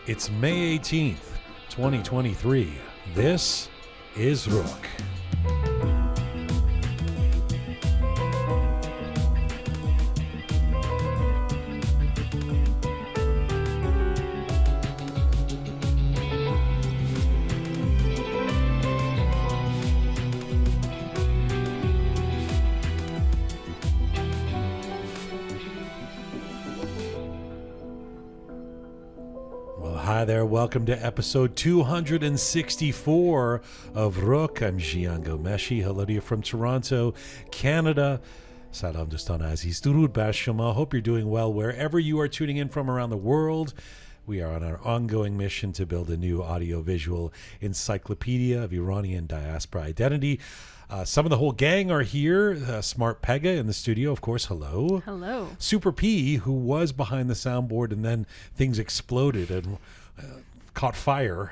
It's May 18th, 2023. This is Rook. Hi there, welcome to episode 264 of Rook. I'm Jian Ghomeshi. Hello to you from Toronto, Canada. Salam dostan aziz, durud bar shoma. Hope you're doing well wherever you are tuning in from around the world. We are on our ongoing mission to build a new audiovisual encyclopedia of Iranian diaspora identity. Some of the whole gang are here. Smart Pegah in the studio, of course. Hello. Hello. Super P, who was behind the soundboard and then things exploded and caught fire,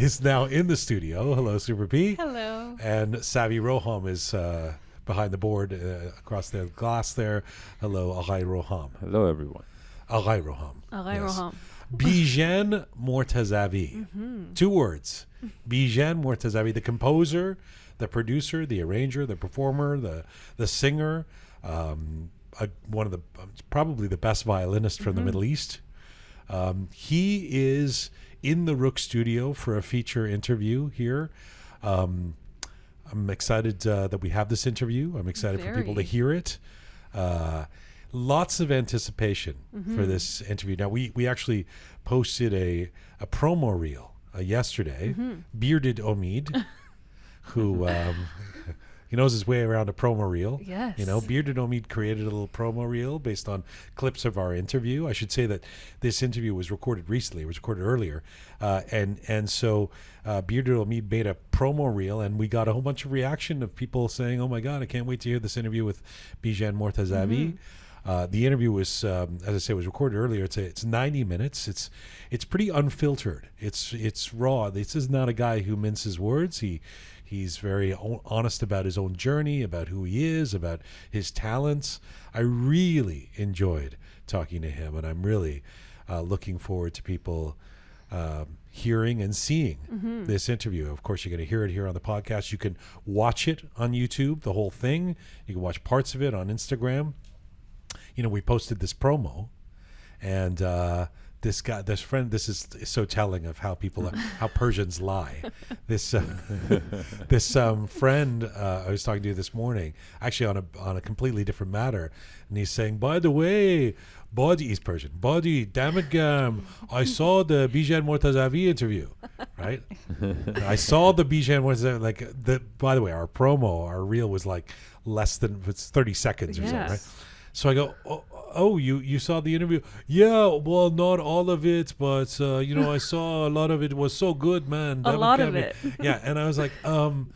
is now in the studio. Hello, Super P. Hello. And Savvy Roham is behind the board across the glass there. Hello, Roqe Roham. Hello, everyone. Roqe Roham. Roqe Roham. Bijan Mortazavi. Mm-hmm. 2 words. Bijan Mortazavi, the composer, the producer, the arranger, the performer, the singer, one of the probably the best violinist from the Middle East. He is in the Rook Studio for a feature interview here. I'm excited that we have this interview. I'm excited for people to hear it. Lots of anticipation for this interview. Now, we actually posted a promo reel yesterday. Bearded Omid, who he knows his way around a promo reel. Yes. You know, Bearded Omid created a little promo reel based on clips of our interview. I should say that this interview was recorded recently. It was recorded earlier. And so Bearded Omid made a promo reel, and we got a whole bunch of reaction of people saying, oh my God, I can't wait to hear this interview with Bijan Mortazavi. The interview was, as I say, was recorded earlier. It's 90 minutes. It's pretty unfiltered. It's raw. This is not a guy who minces words. He's very honest about his own journey, about who he is, about his talents. I really enjoyed talking to him, and I'm really looking forward to people hearing and seeing this interview. Of course, you're going to hear it here on the podcast. You can watch it on YouTube, the whole thing. You can watch parts of it on Instagram. You know, we posted this promo, and this friend, this is so telling of how how Persians lie. This friend I was talking to this morning, actually on a completely different matter, and he's saying, by the way, he's Persian. Damn it, Gam, I saw the Bijan Mortazavi interview, right? I saw the Bijan Mortazavi, by the way, our reel was like less than 30 seconds or something, right? So I go, oh, you saw the interview? Yeah, well, not all of it, but, I saw a lot of it. It was so good, man. A lot of it. Yeah, and I was like, well,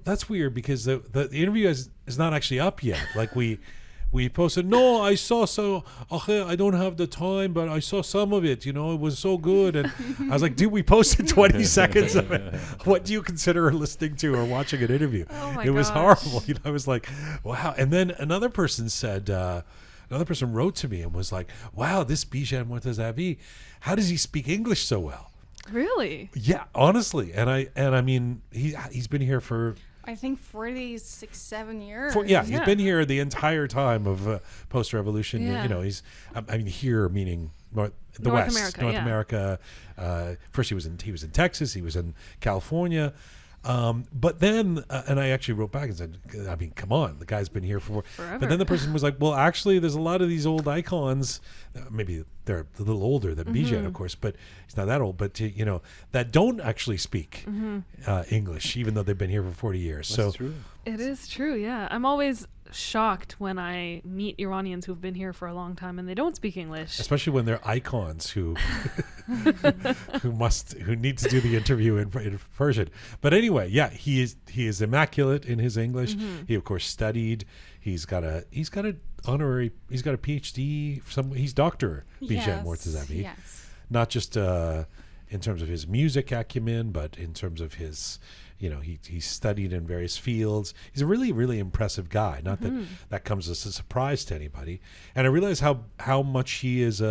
that's weird because the interview is not actually up yet. Like we posted, no, I saw I don't have the time, but I saw some of it, it was so good. And I was like, dude, we posted 20 seconds of it. What do you consider listening to or watching an interview? Oh my It was horrible. I was like, wow. And then another person wrote to me and was like, wow, this Bijan Mortezavi, how does he speak English so well? Really? Yeah, honestly. And I mean, he's been here for, I think 46-7 years. He's been here the entire time of post-revolution. Yeah. He's, here meaning North West, North America. First, he was in Texas. He was in California. But then, and I actually wrote back and said, I mean, come on, the guy's been here forever. But then the person was like, well, actually, there's a lot of these old icons. Maybe they're a little older than Bijan, of course, but he's not that old. But that don't actually speak English, even though they've been here for 40 years. That's true. It is true. Yeah, I'm always shocked when I meet Iranians who've been here for a long time and they don't speak English, especially when they're icons who who need to do the interview in Persian. But anyway, yeah, he is immaculate in his English. He of course studied. He's got a PhD. He's Dr. Bijan Mortezavi. Yes. Not just in terms of his music acumen, but in terms of his, he studied in various fields. He's a really, really impressive guy. Not that comes as a surprise to anybody. And I realize how much he is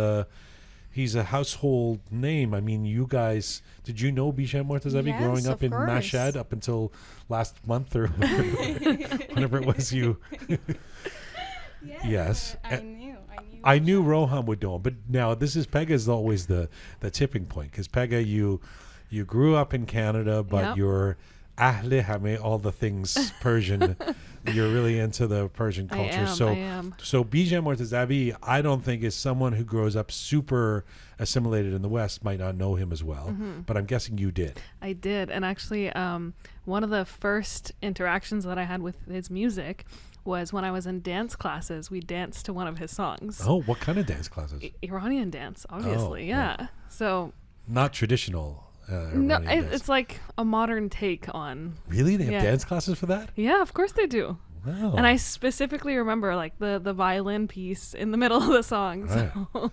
he's a household name. I mean, you guys, did you know Bijan Mortezavi Yes, growing up of in course. Mashhad up until last month or whenever it was you? Yes. I knew. I knew Roham would know him, but now this is Pegah is always the tipping point, because Pegah, you grew up in Canada, but Yep. you're Ahle Hame, all the things Persian. You're really into the Persian culture. I am. So Bijan Mortezavi, I don't think, is someone who grows up super assimilated in the West might not know him as well, but I'm guessing you did. I did. And actually, one of the first interactions that I had with his music was when I was in dance classes. We danced to one of his songs. Oh, what kind of dance classes? Iranian dance, obviously. Oh, yeah. So Not traditional. no, Iranian dance. it's like a modern take on. Really? They have yeah. dance classes for that? Yeah, of course they do. Wow. And I specifically remember like the violin piece in the middle of the song. So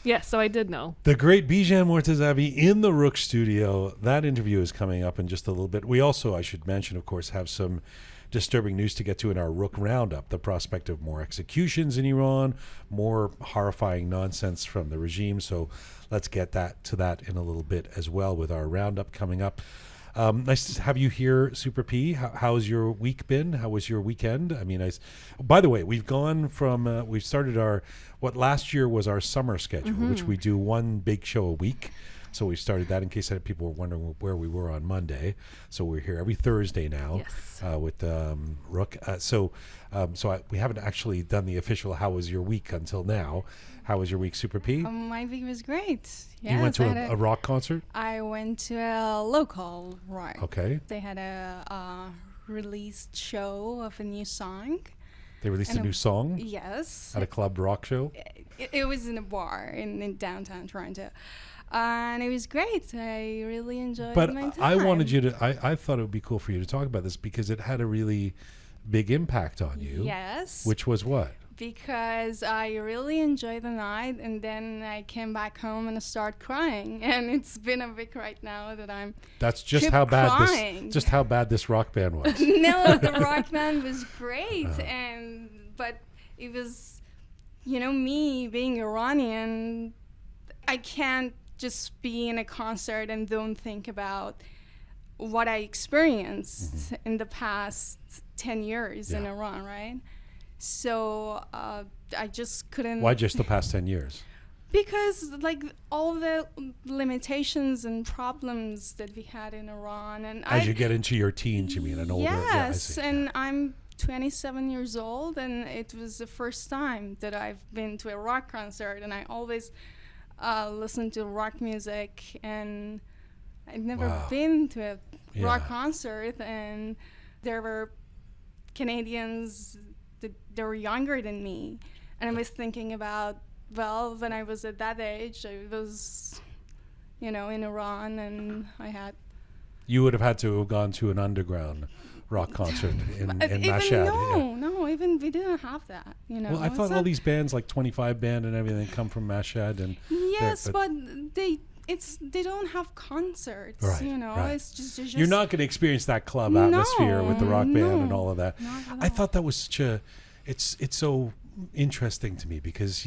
yeah, so I did know. The great Bijan Mortazavi in the Rook Studio. That interview is coming up in just a little bit. We also, I should mention, of course, have some disturbing news to get to in our Rook Roundup. The prospect of more executions in Iran, more horrifying nonsense from the regime. So let's get to that in a little bit as well with our Roundup coming up. Nice to have you here, Super P. How's your week been? How was your weekend? I mean, by the way, we've gone from, we've started what last year was our summer schedule, which we do one big show a week. So we started that in case people were wondering where we were on Monday. So we're here every Thursday now with Rook. We haven't actually done the official "How was your week" until now. How was your week, Super P? My week was great. Yes, You went to a rock concert? I went to a local rock. Okay. They had a released show of a new song. They released a new song Yes. at a club rock show? It was in a bar in downtown Toronto. And it was great. I really enjoyed But my time. I wanted you to, I thought it would be cool for you to talk about this because it had a really big impact on you. Yes. Which was what? Because I really enjoyed the night, and then I came back home and I started crying. And it's been a week right now that I'm That's just keep how bad crying. just how bad this rock band was. No, the rock band was great, but it was, me being Iranian, I can't just be in a concert and don't think about what I experienced in the past 10 years in Iran, right? So I just couldn't. Why just the past 10 years? Because all the limitations and problems that we had in Iran, and As you get into your teens, you mean, and older. Yes, Yeah, I see. and I'm 27 years old, and it was the first time that I've been to a rock concert, and I always listen to rock music, and I'd never been to a rock concert, and there were Canadians that they were younger than me, and I was thinking about, when I was at that age, I was, in Iran, and I had. You would have had to have gone to an underground rock concert in Mashhad. No, even we didn't have that. Well, I thought all these bands like 25 Band and everything come from Mashhad, and yes, but they don't have concerts. Right, It's just you're not going to experience that club atmosphere with the rock band and all of that. I thought that was such a, it's so interesting to me because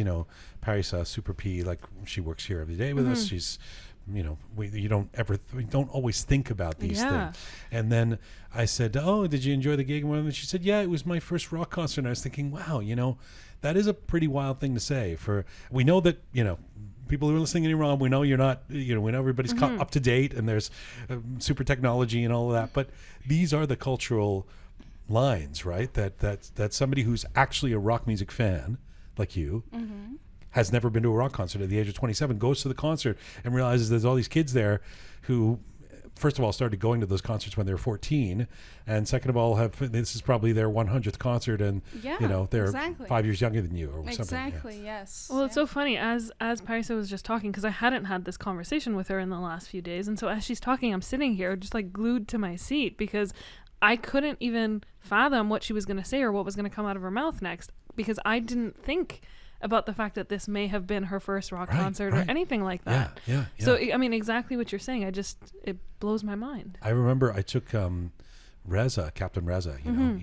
Parisa Super P, like she works here every day with us. She's we don't always think about these things. And then I said, "Oh, did you enjoy the gig?" And she said, "Yeah, it was my first rock concert." And I was thinking, "Wow, that is a pretty wild thing to say." We know that people who are listening in Iran, we know you're not, we know everybody's up to date and there's super technology and all of that. But these are the cultural lines, right? That somebody who's actually a rock music fan, like you, has never been to a rock concert at the age of 27, goes to the concert and realizes there's all these kids there who, first of all, started going to those concerts when they were 14, and second of all, this is probably their 100th concert, and they're 5 years younger than you or something. Exactly, yes. Well, it's so funny as Parisa was just talking, because I hadn't had this conversation with her in the last few days, and so as she's talking, I'm sitting here just glued to my seat because I couldn't even fathom what she was going to say or what was going to come out of her mouth next, because I didn't think about the fact that this may have been her first rock concert or anything like that. Yeah. So, I mean, exactly what you're saying. It blows my mind. I remember I took Reza, Captain Reza, you know,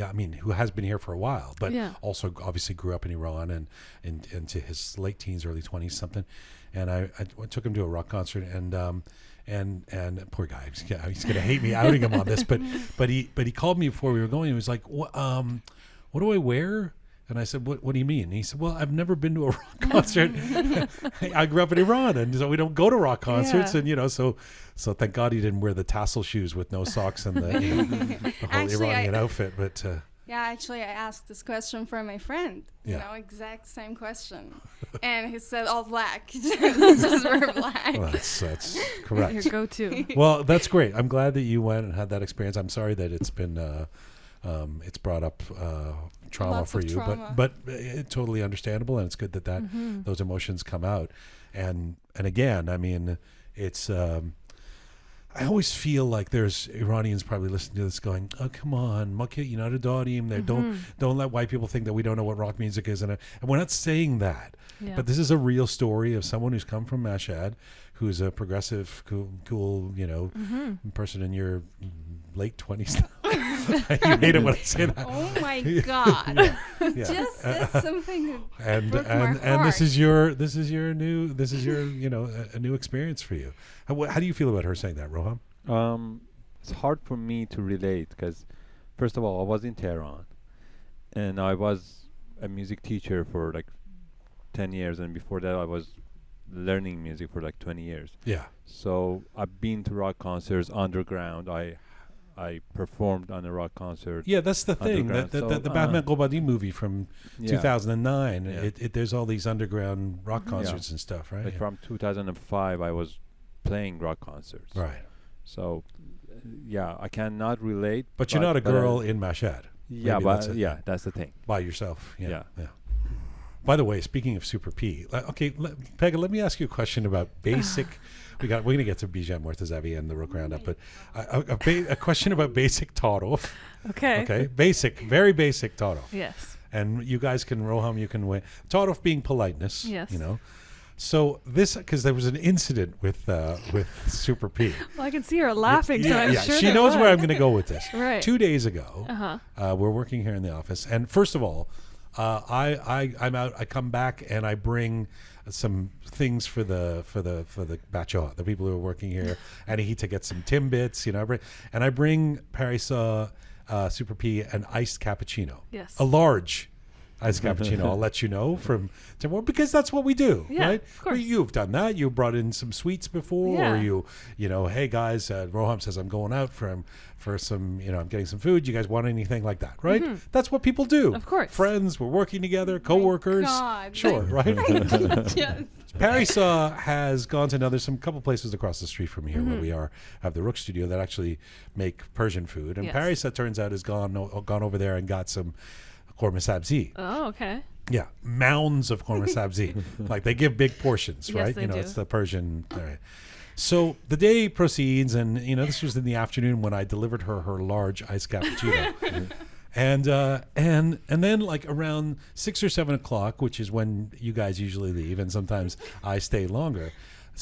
I mean, who has been here for a while, but also obviously grew up in Iran and into his late teens, early 20s, something. And I took him to a rock concert, and poor guy, he's gonna hate me outing him on this, but he called me before we were going. He was like, what do I wear? And I said, what do you mean? And he said, well, I've never been to a rock concert. I grew up in Iran, and so we don't go to rock concerts. And, you know, so thank God he didn't wear the tassel shoes with no socks and the whole Iranian outfit. But actually, I asked this question from my friend, you know, exact same question. And he said all black. Just wear black. Well, that's correct. Your go-to. Well, that's great. I'm glad that you went and had that experience. I'm sorry that it's been... it's brought up trauma for you, but it's totally understandable, and it's good that those emotions come out. And again, I mean, it's I always feel like there's Iranians probably listening to this going, oh, come on, don't let white people think that we don't know what rock music is, and we're not saying that. But this is a real story of someone who's come from Mashhad, who's a progressive, cool, you know, person in your late 20s. You hate it when I say that. Oh my God! Just said something. And this is your you know, a new experience for you. How do you feel about her saying that, Roham? It's hard for me to relate because, first of all, I was in Tehran, and I was a music teacher for like 10 years, and before that I was learning music for like 20 years. Yeah. So I've been to rock concerts underground. I performed on a rock concert. Yeah, that's the thing. The Batman Gobadi movie from 2009. There's all these underground rock concerts and stuff, right? Like from 2005, I was playing rock concerts. Right. So, I cannot relate. But you're not a girl in Mashhad. Yeah, but that's the thing. By yourself. Yeah. By the way, speaking of Super P, okay, Pegah, let me ask you a question about basic. We're going to get to Bijan Mortazavi and the Rook Roundup, but a question about basic tarof. Okay. Okay. Very basic tarof. Yes. And you guys can, Roham, you can win. Tarof being politeness. Yes. You know. So this, because there was an incident with Super P. Well, I can see her laughing, so I'm sure she knows where I'm going to go with this. Right. 2 days ago, we're working here in the office, and first of all, I'm out. I come back and I bring some things for the bacho, the people who are working here, and he to get some Timbits, you know. I bring Parisa, Super P, an iced cappuccino. Yes. A large iced cappuccino. I'll let you know because that's what we do, right? Of course. You've done that. You brought in some sweets before, or you know, hey guys, Roham says I'm going out for some, you know, I'm getting some food. You guys want anything like that, right? That's what people do. Of course. Friends, we're working together, co-workers. God. Sure, right? Yes. Parisa has gone to some couple places across the street from here where we have the Rook Studio that actually make Persian food. And Parisa, turns out, has gone over there and got some korma sabzi. Oh, okay. Yeah, mounds of korma sabzi. Like they give big portions, right? They you know, do. it's the Persian. All right. So the day proceeds, and you know, this was in the afternoon when I delivered her large iced cappuccino. And then like around 6 or 7 o'clock, which is when you guys usually leave, and sometimes I stay longer.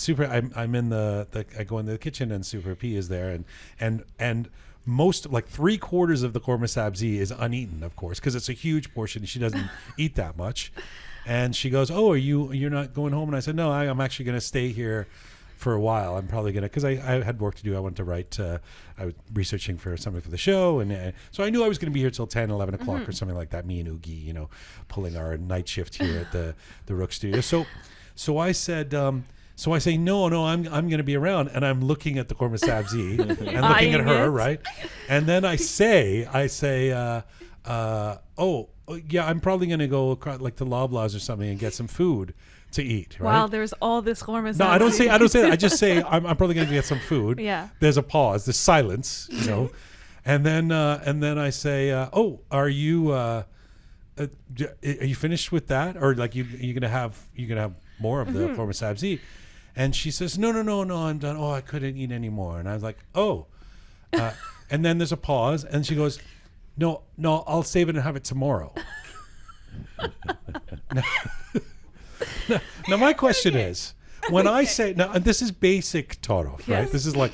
I'm in I go into the kitchen, and Super P is there, and most, like 3/4 of the korma sabzi is uneaten, of course, because it's a huge portion. She doesn't eat that much, and she goes, "Oh, you're not going home?" And I said, "No, I'm actually going to stay here for a while. I'm probably going to, because I had work to do. I wanted to write, I was researching for something for the show. And so I knew I was going to be here till 10, 11 o'clock or something like that. Me and Oogie, you know, pulling our night shift here at the Rook Studio. So I said, so I say, no, I'm going to be around. And I'm looking at the korma sabzi and looking at her, right? And then I say, oh, yeah, I'm probably going to go like to Loblaws or something and get some food to eat, right? Wow, there's all this korma sabzi. No, I don't say that. I just say I'm probably going to get some food. Yeah. There's a pause. There's silence, you know, and then I say, "Oh, are you finished with that, or like you gonna have more of the korma sabzi?" And she says, "No, I'm done. Oh, I couldn't eat anymore." And I was like, "Oh," and then there's a pause, and she goes, "No, I'll save it and have it tomorrow." Now my question is, when I say, now this is basic tarof, right? This is like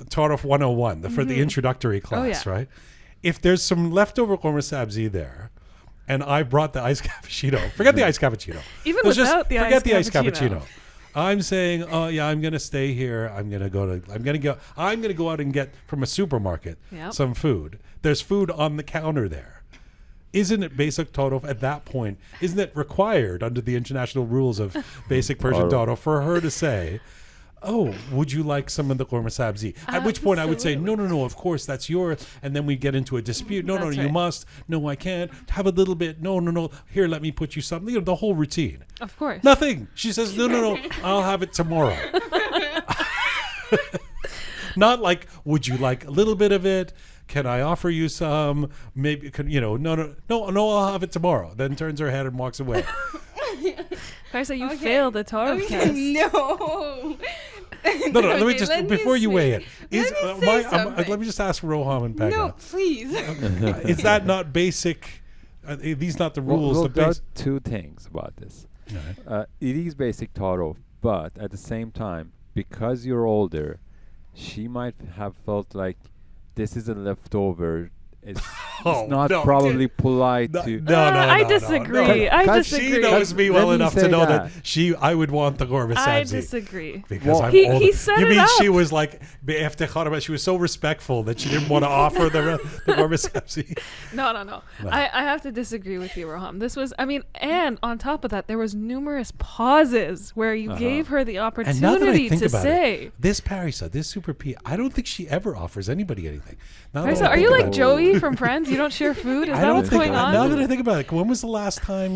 Torof 101, for the introductory class, yeah. right? If there's some leftover Mortezavi there, and I brought the iced cappuccino, forget the iced cappuccino. Even Let's without the forget iced the iced cappuccino. cappuccino. I'm saying, oh yeah, I'm gonna stay here. I'm gonna go out and get from a supermarket Yep. some food. There's food on the counter there. Isn't it basic Torof at that point? Isn't it required under the international rules of basic Persian Torof for her to say, oh, would you like some of the Mortezavi? At which point I would say, no, of course, that's yours. And then we get into a dispute. No, That's you right. must. No, I can't. Have a little bit. No. Here, let me put you something. You know, the whole routine. Of course. Nothing. She says, no, I'll have it tomorrow. Not like, would you like a little bit of it? Can I offer you some? Maybe, no, I'll have it tomorrow. Then turns her head and walks away. Parsa, you failed the Torof Okay, test. no. No, let me Okay, just, let me before you say- weigh it, is, let me say something. let me just ask Roham and Pegah. No, please. Is that not basic? These not the rules. Well, the there are base. two things about this. Right. It is basic Torof, but at the same time, because you're older, she might have felt like this is a leftover. It's not no, probably polite No, to. I disagree. I Because disagree. She knows me Let well me enough to say know that. that I would want the Gourmet I Sabzi. disagree. Because Well, I'm He older. set You it mean up. she was like, she was so respectful that she didn't want to offer the Gourmet Sabzi? No. No. I have to disagree with you, Roham. This was, and on top of that, there was numerous pauses where you gave her the And now that I opportunity think to about say. it, this Parisa, this Super P, I don't think she ever offers anybody anything. Now that Parsa, I are think you about like it- Joey from Friends? You don't share food? Is I that don't what's think, going on? now that I think about it, when was the last time,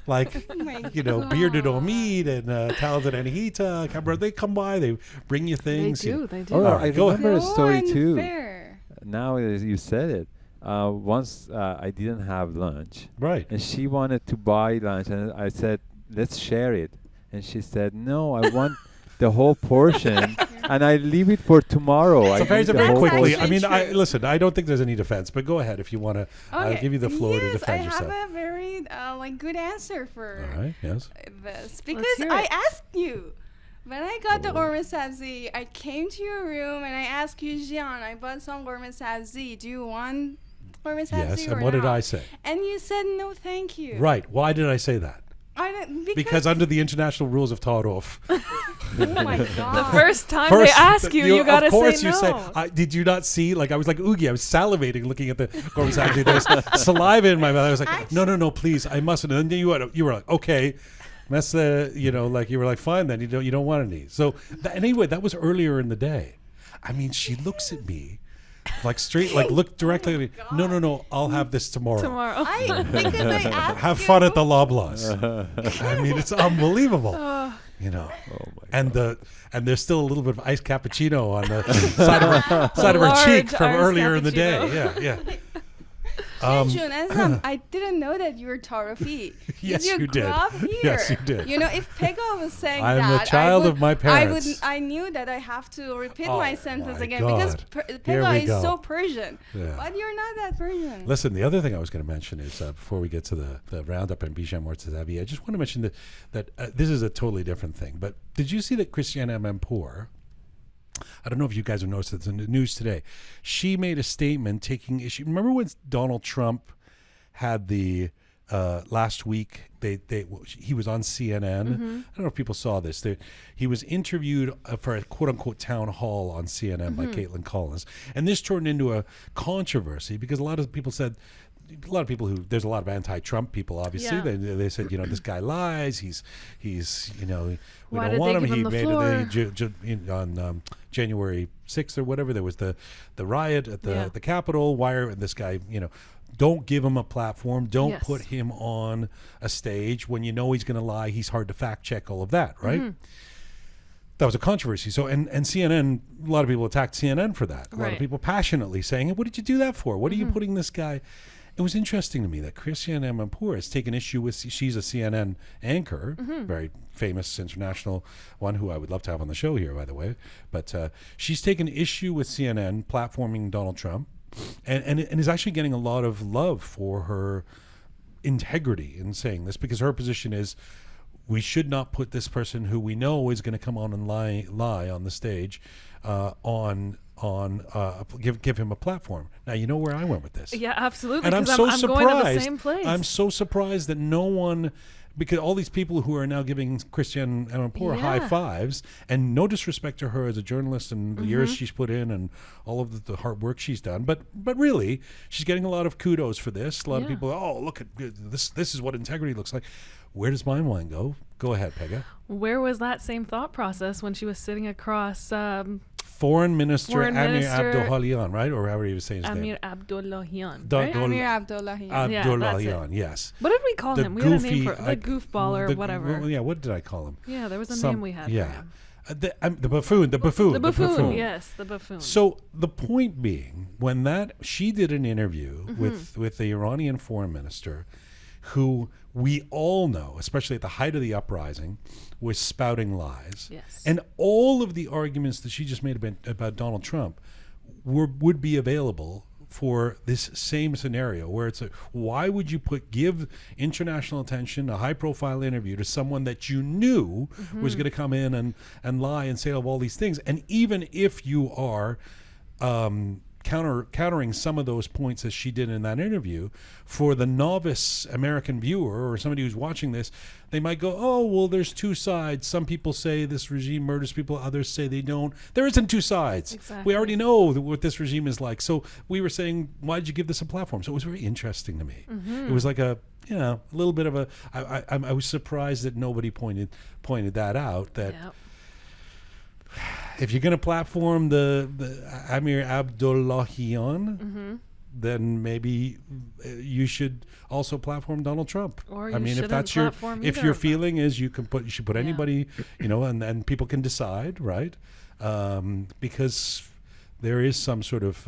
like, Oh my Bearded God. Omid and Talented Anahita, they come by, they bring you They things. do. They do. Oh, All right, I go remember a So story too. unfair. Now as you said it, once I didn't have lunch, Right. and she wanted to buy lunch, and I said, "Let's share it," and she said, "No, I want the whole portion, and I leave it for tomorrow." So I very, eat the very whole quickly, portion. I mean, True. listen, I don't think there's any defense, but go ahead if you want to. I'll Okay. give you the floor to Yes, defend I yourself. have a very good answer for All right, yes. this because hear I it. asked you. When I got the gourmet sabzi, I came to your room and I asked you, Jian, I bought some gourmet sabzi. Do you want gourmet sabzi Yes, or and what did not? I say? And you said no, thank you. Right, why did I say that? I don't, Because under the international rules of Torof, oh my god. The first time they ask you, you gotta of course say you no. say, did you not see? Like I was like Oogie, I was salivating looking at the gourmet sabzi. There was saliva in my mouth. I was like, no, please, I mustn't. And then you were like, okay. That's like you were like, fine then, you don't want any. So anyway, that was earlier in the day. I mean, she looks at me like straight, like look directly at me. No, I'll have this tomorrow. Tomorrow. Because I asked Have you. fun at the Loblaws. I mean, it's unbelievable. Oh, And there's still a little bit of iced cappuccino on the side of her Large cheek from iced earlier in the day. cappuccino. Yeah. Jun, I didn't know that you were Torofi. Yes, you you did. grew up here. Yes, you did. You know, if Pegah was saying I'm that, the child I would, of my parents. I knew that I have to repeat Oh my sentence my again because God. Here Pegah we is go. so Persian. Yeah. But you're not that Persian. Listen, the other thing I was going to mention is before we get to the roundup and Bijan Mortazavi, I just want to mention that this is a totally different thing. But did you see that Christiane Amanpour? I don't know if you guys have noticed it's in the news today. She made a statement taking issue. Remember when Donald Trump had the last week? He was on CNN. I don't know if people saw this. He was interviewed for a quote unquote town hall on CNN by Caitlin Collins, and this turned into a controversy because a lot of people said. There's a lot of anti-Trump people. Obviously, Yeah. they said, this guy lies. He's we Why don't did want they him. give He him the made floor? on January 6th or whatever. There was the riot at the Capitol. And this guy, don't give him a platform. Don't Yes. put him on a stage when you know he's going to lie. He's hard to fact check. All of that, right? That was a controversy. So, and CNN, a lot of people attacked CNN for that. A lot of Right. people passionately saying, hey, what did you do that for? What are you putting this guy? It was interesting to me that Christiane Amanpour has taken issue with, she's a CNN anchor, very famous international one who I would love to have on the show here, by the way. But she's taken issue with CNN platforming Donald Trump and is actually getting a lot of love for her integrity in saying this, because her position is, we should not put this person who we know is going to come on and lie on the stage on on give him a platform. Now you know where I went with this. Yeah, absolutely. And I'm 'cause so I'm surprised. going to the same place. I'm so surprised that no one, because all these people who are now giving Christiane Amanpour Yeah. high fives, and no disrespect to her as a journalist and the years Mm-hmm. she's put in and all of the hard work she's done, but really, she's getting a lot of kudos for this. A lot of Yeah. people, oh, look at this. This is what integrity looks like. Where does my mind go? Go ahead, Pegah. Where was that same thought process when she was sitting across Foreign Minister Foreign Amir Minister Abdullahian, right? Or however you say his Amir name. Abdullahian? Da- right? Dol- Amir Abdullahi. Yeah, that's Abdullahian, yes. What did we call The him? We had a name goofy- for the goofball or whatever. Well, yeah, what did I call him? Yeah, there was a Some- name we had yeah. for him. The buffoon. The buffoon, yes, the buffoon. So the point being, when she did an interview Mm-hmm. with the Iranian foreign minister, who we all know, especially at the height of the uprising, was spouting lies. Yes. And all of the arguments that she just made about Donald Trump would be available for this same scenario, where it's why would you give international attention, a high profile interview to someone that you knew was going to come in and lie and say all these things, and even if you are countering some of those points as she did in that interview, for the novice American viewer or somebody who's watching this, they might go, oh, well, there's two sides. Some people say this regime murders people, others say they don't. There isn't two sides. Exactly. We already know what this regime is like. So we were saying, why did you give this a platform? So it was very interesting to me. It was like a little bit of a, I was surprised that nobody pointed that out, that Yep. if you're going to platform the Amir Abdullahian, then maybe you should also platform Donald Trump. Or I you mean, if shouldn't that's platform if either your of them. feeling is you should put Yeah. anybody, and people can decide, right? Because there is some sort of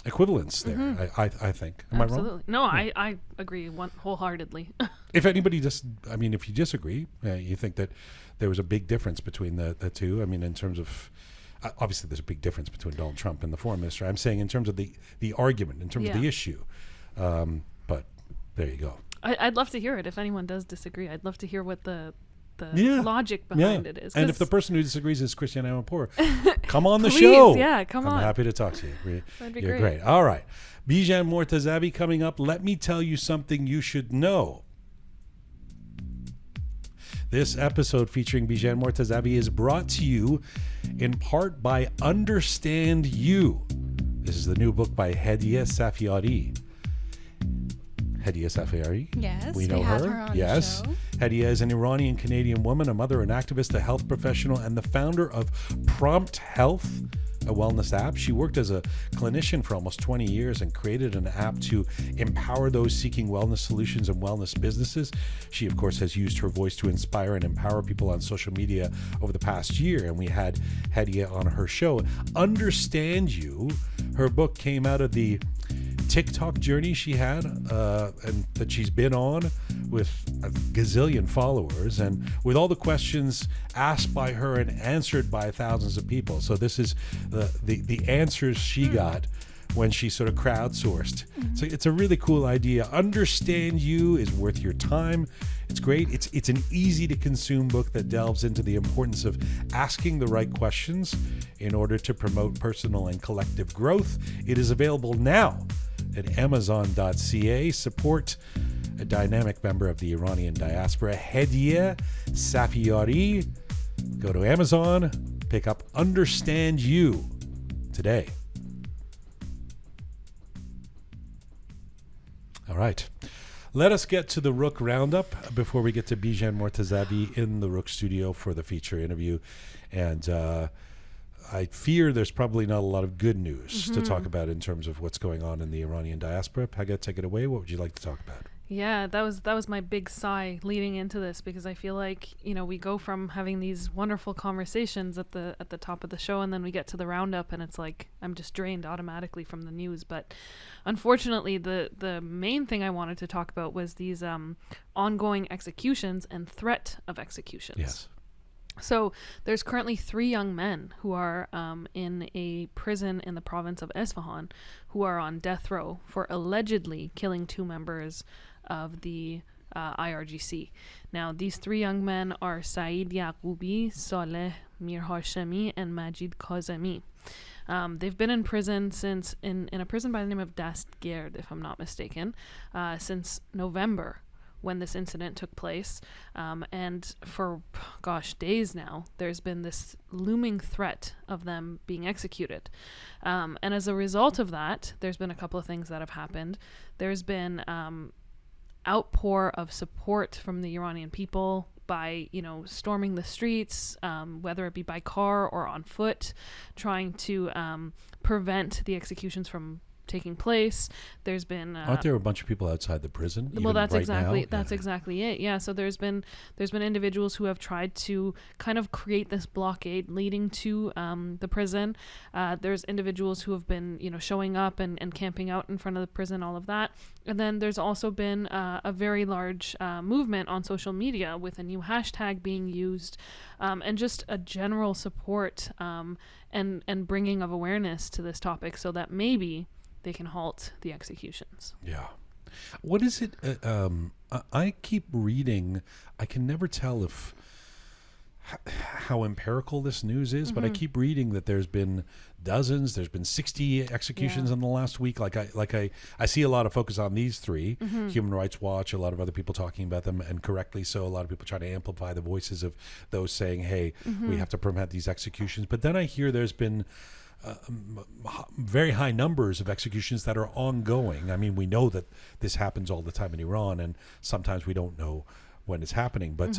equivalence there. I think. Am I wrong? Absolutely. No, I agree wholeheartedly. If anybody if you disagree, you think that there was a big difference between the two. I mean, in terms of, obviously there's a big difference between Donald Trump and the foreign minister. I'm saying in terms of the argument, in terms of Yeah. the issue. But there you go. I'd love to hear it. If anyone does disagree, I'd love to hear what the Yeah. logic behind it is. And if the 'Cause- person who disagrees is Christiane Amanpour, come on the Please, show. yeah, come I'm on. happy to talk to you. That'd be You're great. great. All right. Bijan Mortazavi coming up. Let me tell you something you should know. This episode featuring Bijan Mortazavi is brought to you in part by Understand You. This is the new book by Hediye Safiari. Hediye Safiari? Yes, We know had her. her on the Yes. show. Hediye is an Iranian-Canadian woman, a mother, an activist, a health professional, and the founder of Prompt Health, a wellness app. She worked as a clinician for almost 20 years and created an app to empower those seeking wellness solutions and wellness businesses. She, of course, has used her voice to inspire and empower people on social media over the past year, and we had Hediye on her show. Understand You, her book came out of the TikTok journey she had and that she's been on with a gazillion followers, and with all the questions asked by her and answered by thousands of people. So this is the answers she got when she sort of crowdsourced. So it's a really cool idea. Understand You is worth your time. It's great. It's an easy to consume book that delves into the importance of asking the right questions in order to promote personal and collective growth. It is available now at Amazon.ca. Support a dynamic member of the Iranian diaspora, Hediye Safiari. Go to Amazon, pick up Understand You today. All right. Let us get to the Rook Roundup before we get to Bijan Mortezavi in the Rook Studio for the feature interview. And I fear there's probably not a lot of good news to talk about in terms of what's going on in the Iranian diaspora. Pegah, take it away. What would you like to talk about? Yeah, that was my big sigh leading into this, because I feel like, we go from having these wonderful conversations at the top of the show, and then we get to the roundup and it's like I'm just drained automatically from the news. But unfortunately, the main thing I wanted to talk about was these ongoing executions and threat of executions. Yes. So there's currently 3 young men who are in a prison in the province of Esfahan who are on death row for allegedly killing 2 members of the IRGC. Now, these 3 young men are Saeed Yaqoubi, Saleh Mir Hashemi and Majid Kazemi. They've been in prison in a prison by the name of Dastgird, if I'm not mistaken, since November, when this incident took place. And for, days now, there's been this looming threat of them being executed. And as a result of that, there's been a couple of things that have happened. There's been outpour of support from the Iranian people by, storming the streets, whether it be by car or on foot, trying to prevent the executions from taking place. There's been aren't there a bunch of people outside the prison? Well, that's right exactly it. Yeah, so there's been individuals who have tried to kind of create this blockade leading to the prison. There's individuals who have been showing up and camping out in front of the prison, all of that. And then there's also been a very large movement on social media with a new hashtag being used, and just a general support and bringing of awareness to this topic, so that maybe they can halt the executions. Yeah. What is it? I keep reading. I can never tell if how empirical this news is, but I keep reading that there's been dozens. There's been 60 executions in the last week. I see a lot of focus on these three. Human Rights Watch, a lot of other people talking about them, and correctly so. A lot of people try to amplify the voices of those saying, "Hey, we have to prevent these executions." But then I hear there's been very high numbers of executions that are ongoing. I mean, we know that this happens all the time in Iran, and sometimes we don't know when it's happening. But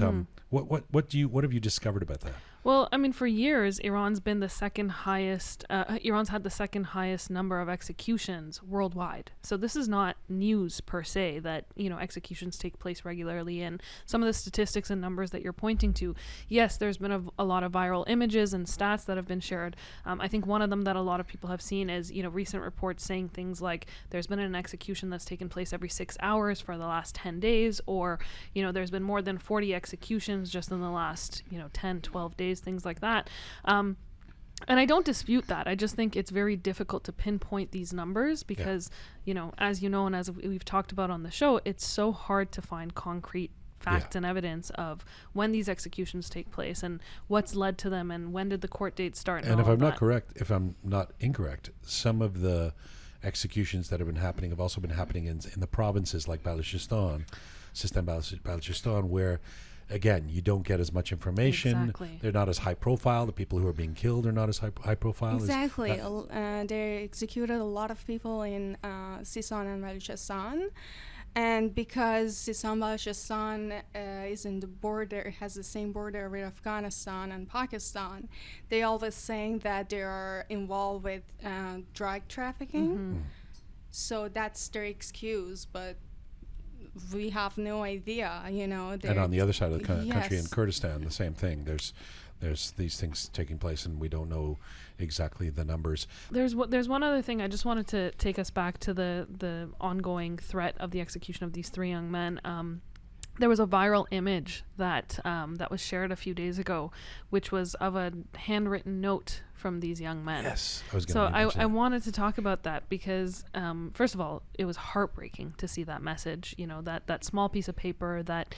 what have you discovered about that? Well, I mean, for years, Iran's been the second highest. Iran's had the second highest number of executions worldwide. So this is not news per se that executions take place regularly. And some of the statistics and numbers that you're pointing to, yes, there's been a lot of viral images and stats that have been shared. I think one of them that a lot of people have seen is recent reports saying things like there's been an execution that's taken place every 6 hours for the last 10 days, or there's been more than 40 executions just in the last 10, 12 days. Things like that. And I don't dispute that. I just think it's very difficult to pinpoint these numbers because, as you know, and as we've talked about on the show, it's so hard to find concrete facts and evidence of when these executions take place and what's led to them and when did the court date start. And if I'm not incorrect, some of the executions that have been happening have also been happening in the provinces like Balochistan, Balochistan, where again, you don't get as much information. Exactly. They're not as high profile. The people who are being killed are not as high profile. Exactly. They executed a lot of people in Sistan and Balochistan. And because Sistan Balochistan is in the border, has the same border with Afghanistan and Pakistan, they always saying that they are involved with drug trafficking. So that's their excuse, but we have no idea, And on the other side of the country in Kurdistan, the same thing. There's these things taking place, and we don't know exactly the numbers. There's one other thing. I just wanted to take us back to the ongoing threat of the execution of these three young men. There was a viral image that was shared a few days ago, which was of a handwritten note from these young men. Yes, I was going to So I wanted to talk about that because, first of all, it was heartbreaking to see that message. That small piece of paper that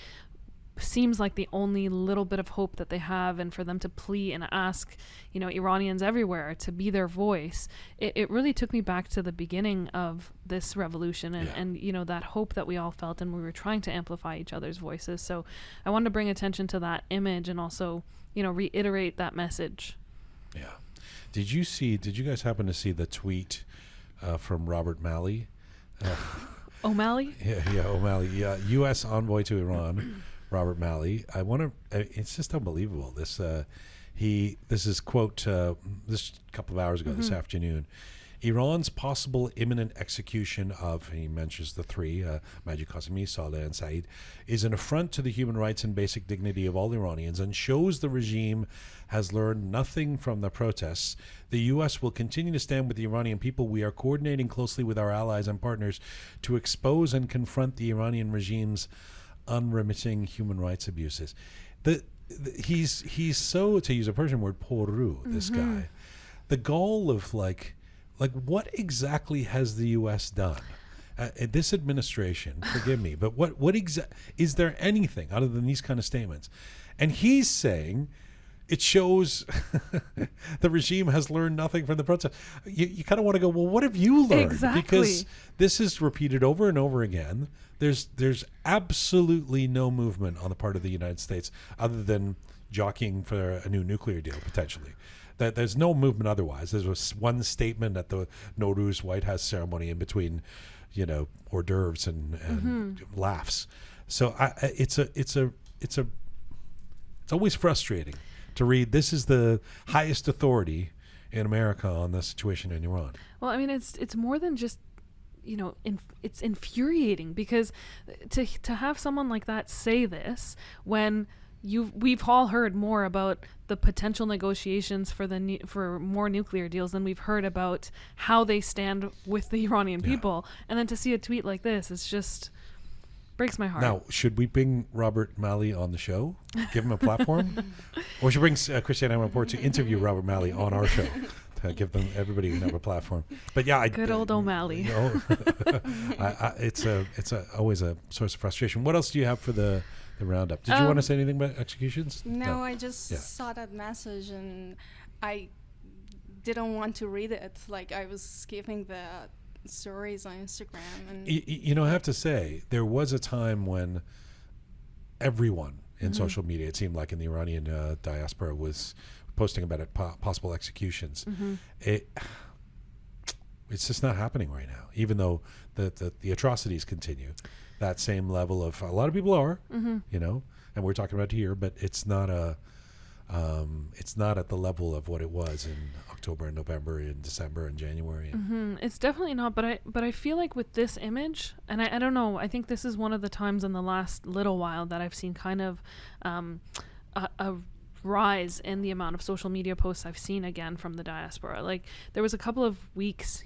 seems like the only little bit of hope that they have, and for them to plea and ask Iranians everywhere to be their voice. It really took me back to the beginning of this revolution and that hope that we all felt, and we were trying to amplify each other's voices. So I wanted to bring attention to that image and also reiterate that message. Yeah. Did you guys happen to see the tweet from Robert Malley? O'Malley? Yeah, O'Malley. Yeah, U.S. envoy to Iran, Robert Malley. It's just unbelievable. This is quote this a couple of hours ago, this afternoon. Iran's possible imminent execution of, he mentions the three, Majid Qasemi, Saleh, and Saeed, is an affront to the human rights and basic dignity of all Iranians and shows the regime has learned nothing from the protests. The U.S. will continue to stand with the Iranian people. We are coordinating closely with our allies and partners to expose and confront the Iranian regime's unremitting human rights abuses. He's so, to use a Persian word, poru, this guy. The goal of what exactly has the U.S. done? This administration, forgive me, but what is there anything other than these kind of statements? And he's saying, it shows the regime has learned nothing from the protest. You kind of want to go, well, what have you learned? Exactly. Because this is repeated over and over again. There's absolutely no movement on the part of the United States other than jockeying for a new nuclear deal, potentially. That there's no movement otherwise. There was one statement at the Nowruz White House ceremony in between, hors d'oeuvres and laughs. So it's always frustrating to read. This is the highest authority in America on the situation in Iran. Well, I mean, it's more than just, it's infuriating because to have someone like that say this when we've all heard more about the potential negotiations for more nuclear deals than we've heard about how they stand with the Iranian people, and then to see a tweet like this, it's just breaks my heart. Now, should we bring Robert Malley on the show? Give him a platform, or should we bring Christiane Amanpour to interview Robert Malley on our show? To give them everybody who have a platform. But yeah, good old O'Malley. It's always a source of frustration. What else do you have for the roundup? Did you want to say anything about executions? No, I just saw that message and I didn't want to read it. Like I was skipping the stories on Instagram. And I have to say, there was a time when everyone in social media, it seemed like in the Iranian diaspora, was posting about it, possible executions. It's just not happening right now, even though the atrocities continue. That same level of, a lot of people are, and we're talking about here, but it's not it's not at the level of what it was in October and November and December and January. It's definitely not, but I feel like with this image, and I don't know, I think this is one of the times in the last little while that I've seen kind of a rise in the amount of social media posts I've seen again from the diaspora. Like there was a couple of weeks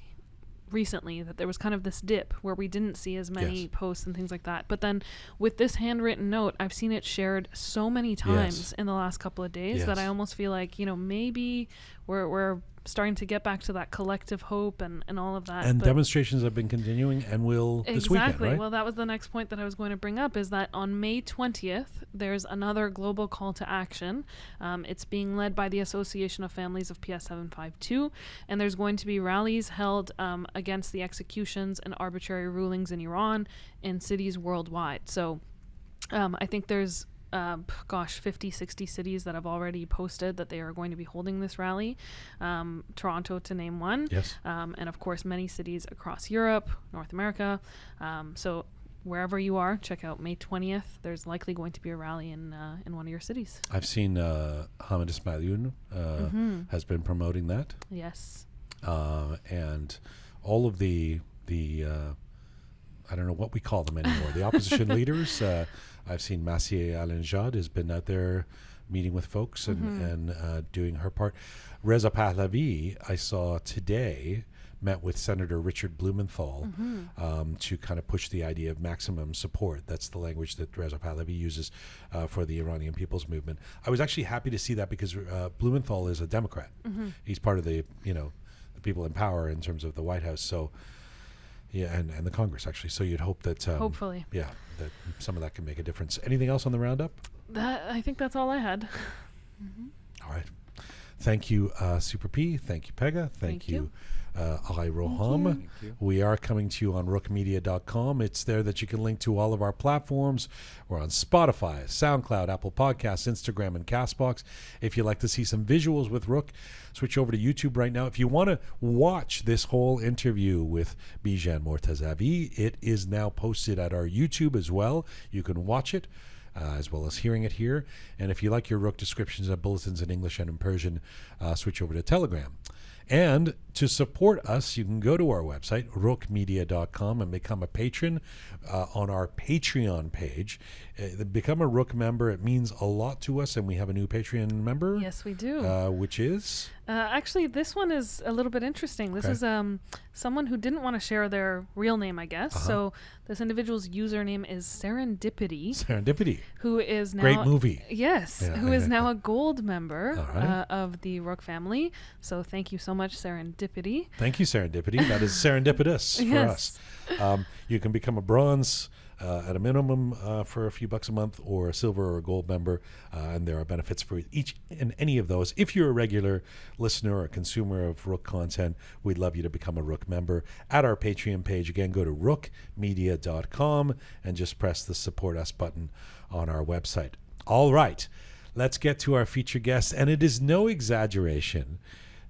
recently that there was kind of this dip where we didn't see as many posts and things like that. But then with this handwritten note, I've seen it shared so many times in the last couple of days that I almost feel like, maybe we're starting to get back to that collective hope and all of that. And demonstrations have been continuing and will this weekend, right? Well, that was the next point that I was going to bring up, is that on May 20th, there's another global call to action. It's being led by the Association of Families of PS 752, and there's going to be rallies held against the executions and arbitrary rulings in Iran in cities worldwide. So I think there's 50, 60 cities that have already posted that they are going to be holding this rally. Toronto, to name one. Yes. And of course, many cities across Europe, North America. So wherever you are, check out May 20th. There's likely going to be a rally in one of your cities. I've seen Hamid Ismailioun has been promoting that. Yes. And all of the I don't know what we call them anymore. The opposition leaders. I've seen Massieh Al-Anjad has been out there meeting with folks and doing her part. Reza Pahlavi, I saw today, met with Senator Richard Blumenthal to kind of push the idea of maximum support. That's the language that Reza Pahlavi uses for the Iranian People's Movement. I was actually happy to see that because Blumenthal is a Democrat. He's part of the the people in power in terms of the White House. So. Yeah, and the Congress, actually. So you'd hope that... hopefully. Yeah, that some of that can make a difference. Anything else on the roundup? I think that's all I had. All right. Thank you, Super P. Thank you, Pegah. Thank you. Roham. Thank you. We are coming to you on rookmedia.com. It's there that you can link to all of our platforms. We're on Spotify, SoundCloud, Apple Podcasts, Instagram, and CastBox. If you'd like to see some visuals with Rook, switch over to YouTube right now. If you want to watch this whole interview with Bijan Mortazavi, it is now posted at our YouTube as well. You can watch it. As well as hearing it here. And if you like your Rook descriptions and bulletins in English and in Persian, switch over to Telegram. And to support us, you can go to our website, rookmedia.com, and become a patron on our Patreon page. Become a Rook member. It means a lot to us, and we have a new Patreon member. Yes, we do. Which is? Actually, this one is a little bit interesting. This is someone who didn't want to share their real name, I guess. So this individual's username is Serendipity. Serendipity. Who is now... Great movie. Yes. Who is now a gold member of the Rook family. So thank you so so much, Serendipity. Thank you, Serendipity. That is serendipitous for Yes. us. You can become a bronze at a minimum for a few bucks a month, or a silver or a gold member, and there are benefits for each and any of those. If you're a regular listener or consumer of Rook content, we'd love you to become a Rook member at our Patreon page. Again, go to rookmedia.com and just press the support us button on our website. All right, let's get to our featured guest, and it is no exaggeration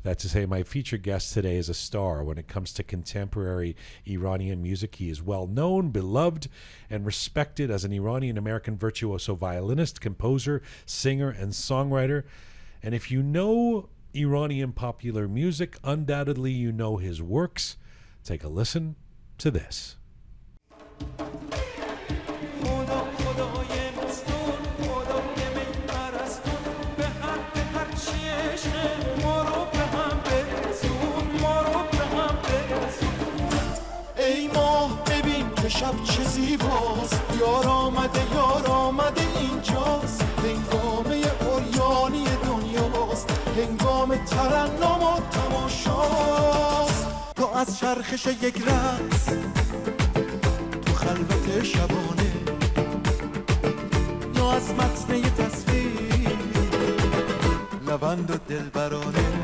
that to say my featured guest today is a star when it comes to contemporary Iranian music. He is well known, beloved, and respected as an Iranian-American virtuoso violinist, composer, singer, and songwriter. And if you know Iranian popular music, undoubtedly you know his works. Take a listen to this. شب چه زیباست یار آمده اینجاست هنگامه عریانی دنیاست هنگام ترنم و تماشاست تو از چرخش یک رقص تو خلوت شبانه یا از متن یه تصویر لبند و دلبرانه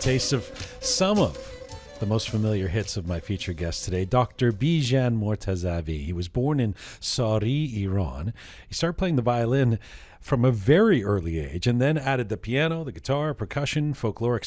Taste of some of the most familiar hits of my featured guest today, Dr. Bijan Mortazavi. He was born in Sauri, Iran. He started playing the violin from a very early age, and then added the piano, the guitar, percussion, folkloric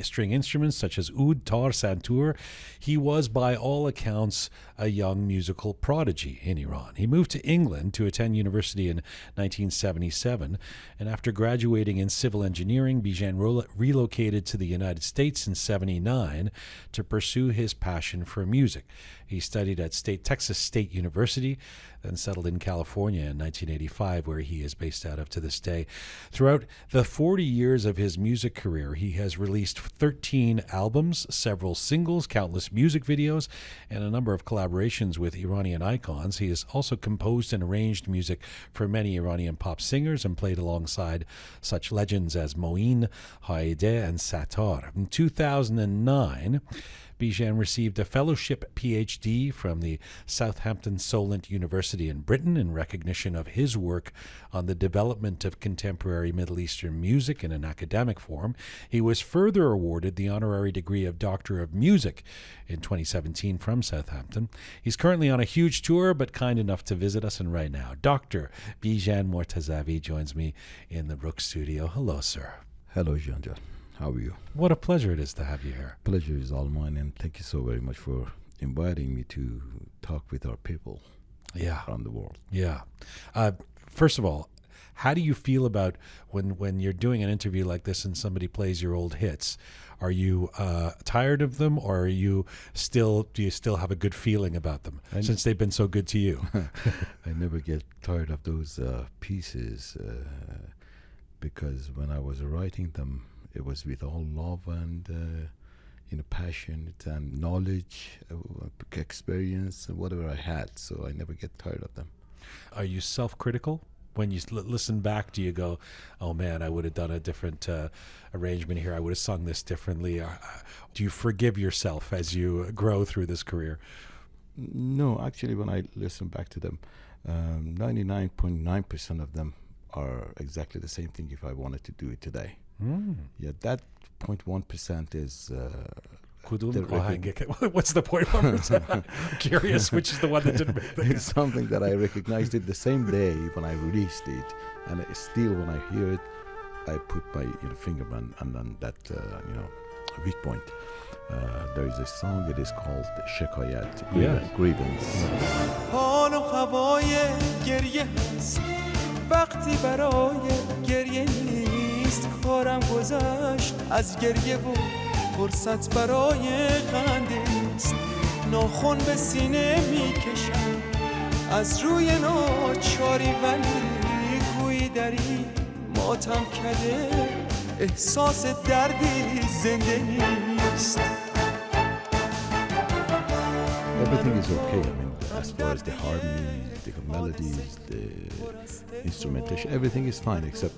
string instruments such as oud, tar, santur. He was, by all accounts, a young musical prodigy in Iran. He moved to England to attend university in 1977, and after graduating in civil engineering, Bijan relocated to the United States in 1979 to pursue his passion for music. He studied at Texas State University, then settled in California in 1985, where he is based out of to this day. Throughout the 40 years of his music career, he has released 13 albums, several singles, countless music videos, and a number of collaborations with Iranian icons. He has also composed and arranged music for many Iranian pop singers and played alongside such legends as Moeen, Haideh, and Sattar. In 2009, Bijan received a fellowship PhD from the Southampton Solent University in Britain in recognition of his work on the development of contemporary Middle Eastern music in an academic form. He was further awarded the honorary degree of Doctor of Music in 2017 from Southampton. He's currently on a huge tour, but kind enough to visit us, and right now, Dr. Bijan Mortazavi joins me in the Rook Studio. Hello, sir. Hello, Jian. How are you? What a pleasure it is to have you here. Pleasure is all mine, and thank you so very much for inviting me to talk with our people around the world. Yeah. First of all, how do you feel about when you're doing an interview like this and somebody plays your old hits? Are you tired of them, or do you still have a good feeling about them since they've been so good to you? I never get tired of those pieces because when I was writing them, it was with all love and passion and knowledge, experience, and whatever I had. So I never get tired of them. Are you self-critical? When you listen back, do you go, oh man, I would have done a different arrangement here. I would have sung this differently. Do you forgive yourself as you grow through this career? No, actually, when I listen back to them, 99.9% of them are exactly the same thing if I wanted to do it today. Yeah, that 0.1% is... What's the 0.1%? I'm curious, which is the one that didn't make the It's something that I recognized it the same day when I released it, and still when I hear it, I put my finger on that weak point. There is a song, it is called Shekayat, Grievance. حال و هوای گریه هست وقتی برای گریه نیست کارم گذشت از گریه و فرصت برای خنده است ناخن به سینه میکشم از روی ناچاری ولی گویی دری ماتم کده احساس دردی زنده نیست. Everything is okay. I mean, as far as the harmonies, the melodies, the instrumentation, everything is fine, except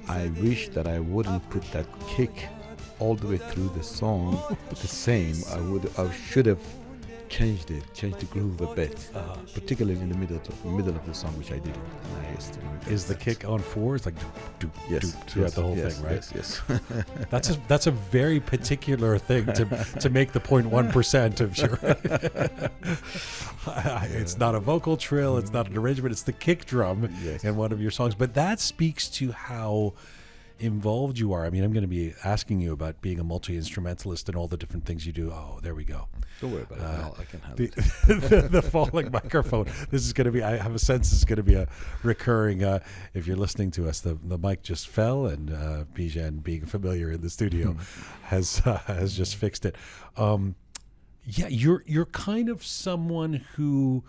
I wish that I wouldn't put that kick all the way through the song the same. I should have changed the groove a bit, particularly in the middle of the song, which I didn't. And I estimated Is the kick on four? It's like doop, doop, yes, doop throughout the whole yes, thing, right? Yes. That's a very particular thing to make the 0.1% of your. It's not a vocal trill. It's not an arrangement. It's the kick drum in one of your songs. But that speaks to how involved you are. I mean, I'm going to be asking you about being a multi-instrumentalist and all the different things you do. Oh, there we go. Don't worry about it. I can handle it. The falling microphone. This is going to be, I have a sense this is going to be a recurring, if you're listening to us, the mic just fell, and Bijan, being familiar in the studio, has just fixed it. Yeah, you're kind of someone who,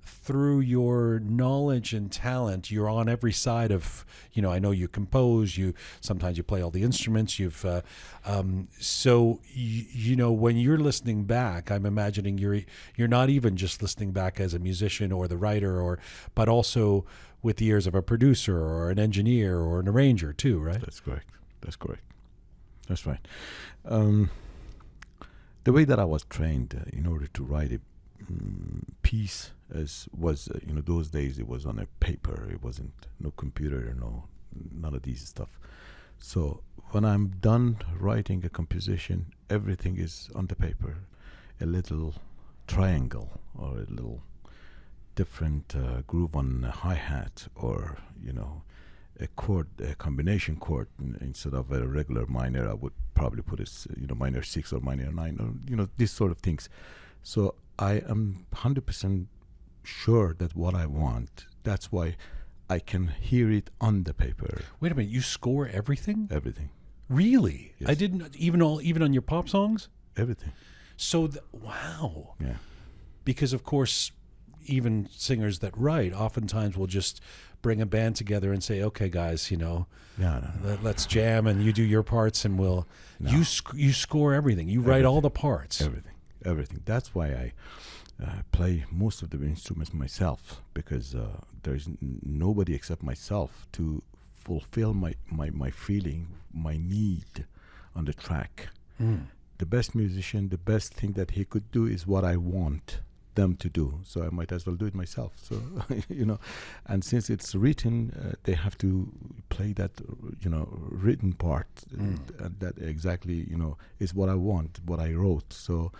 through your knowledge and talent, you're on every side of, I know you compose, sometimes you play all the instruments, so when you're listening back, I'm imagining you're not even just listening back as a musician or the writer, but also with the ears of a producer or an engineer or an arranger too, right? That's correct. That's right. The way that I was trained in order to write a piece was those days it was on a paper. It wasn't no computer, none of these stuff. So when I'm done writing a composition, everything is on the paper. A little triangle or a little different groove on a hi-hat, or a chord, a combination chord. Instead of a regular minor, I would probably put a minor 6 or minor 9, or these sort of things. So I am 100% sure that what I want, that's why I can hear it on the paper. Wait a minute, you score everything? Everything. Really? Yes. I didn't, even on your pop songs? Everything. So, wow. Yeah. Because, of course, even singers that write oftentimes will just bring a band together and say, okay, guys, let's jam, and you do your parts, and we'll... No. You score everything. You write all the parts. Everything. That's why I play most of the instruments myself, because there's nobody except myself to fulfill my feeling, my need on the track. The best musician, the best thing that he could do is what I want them to do. So I might as well do it myself. So, and since it's written, they have to play that, written part. That exactly, is what I want, what I wrote. So,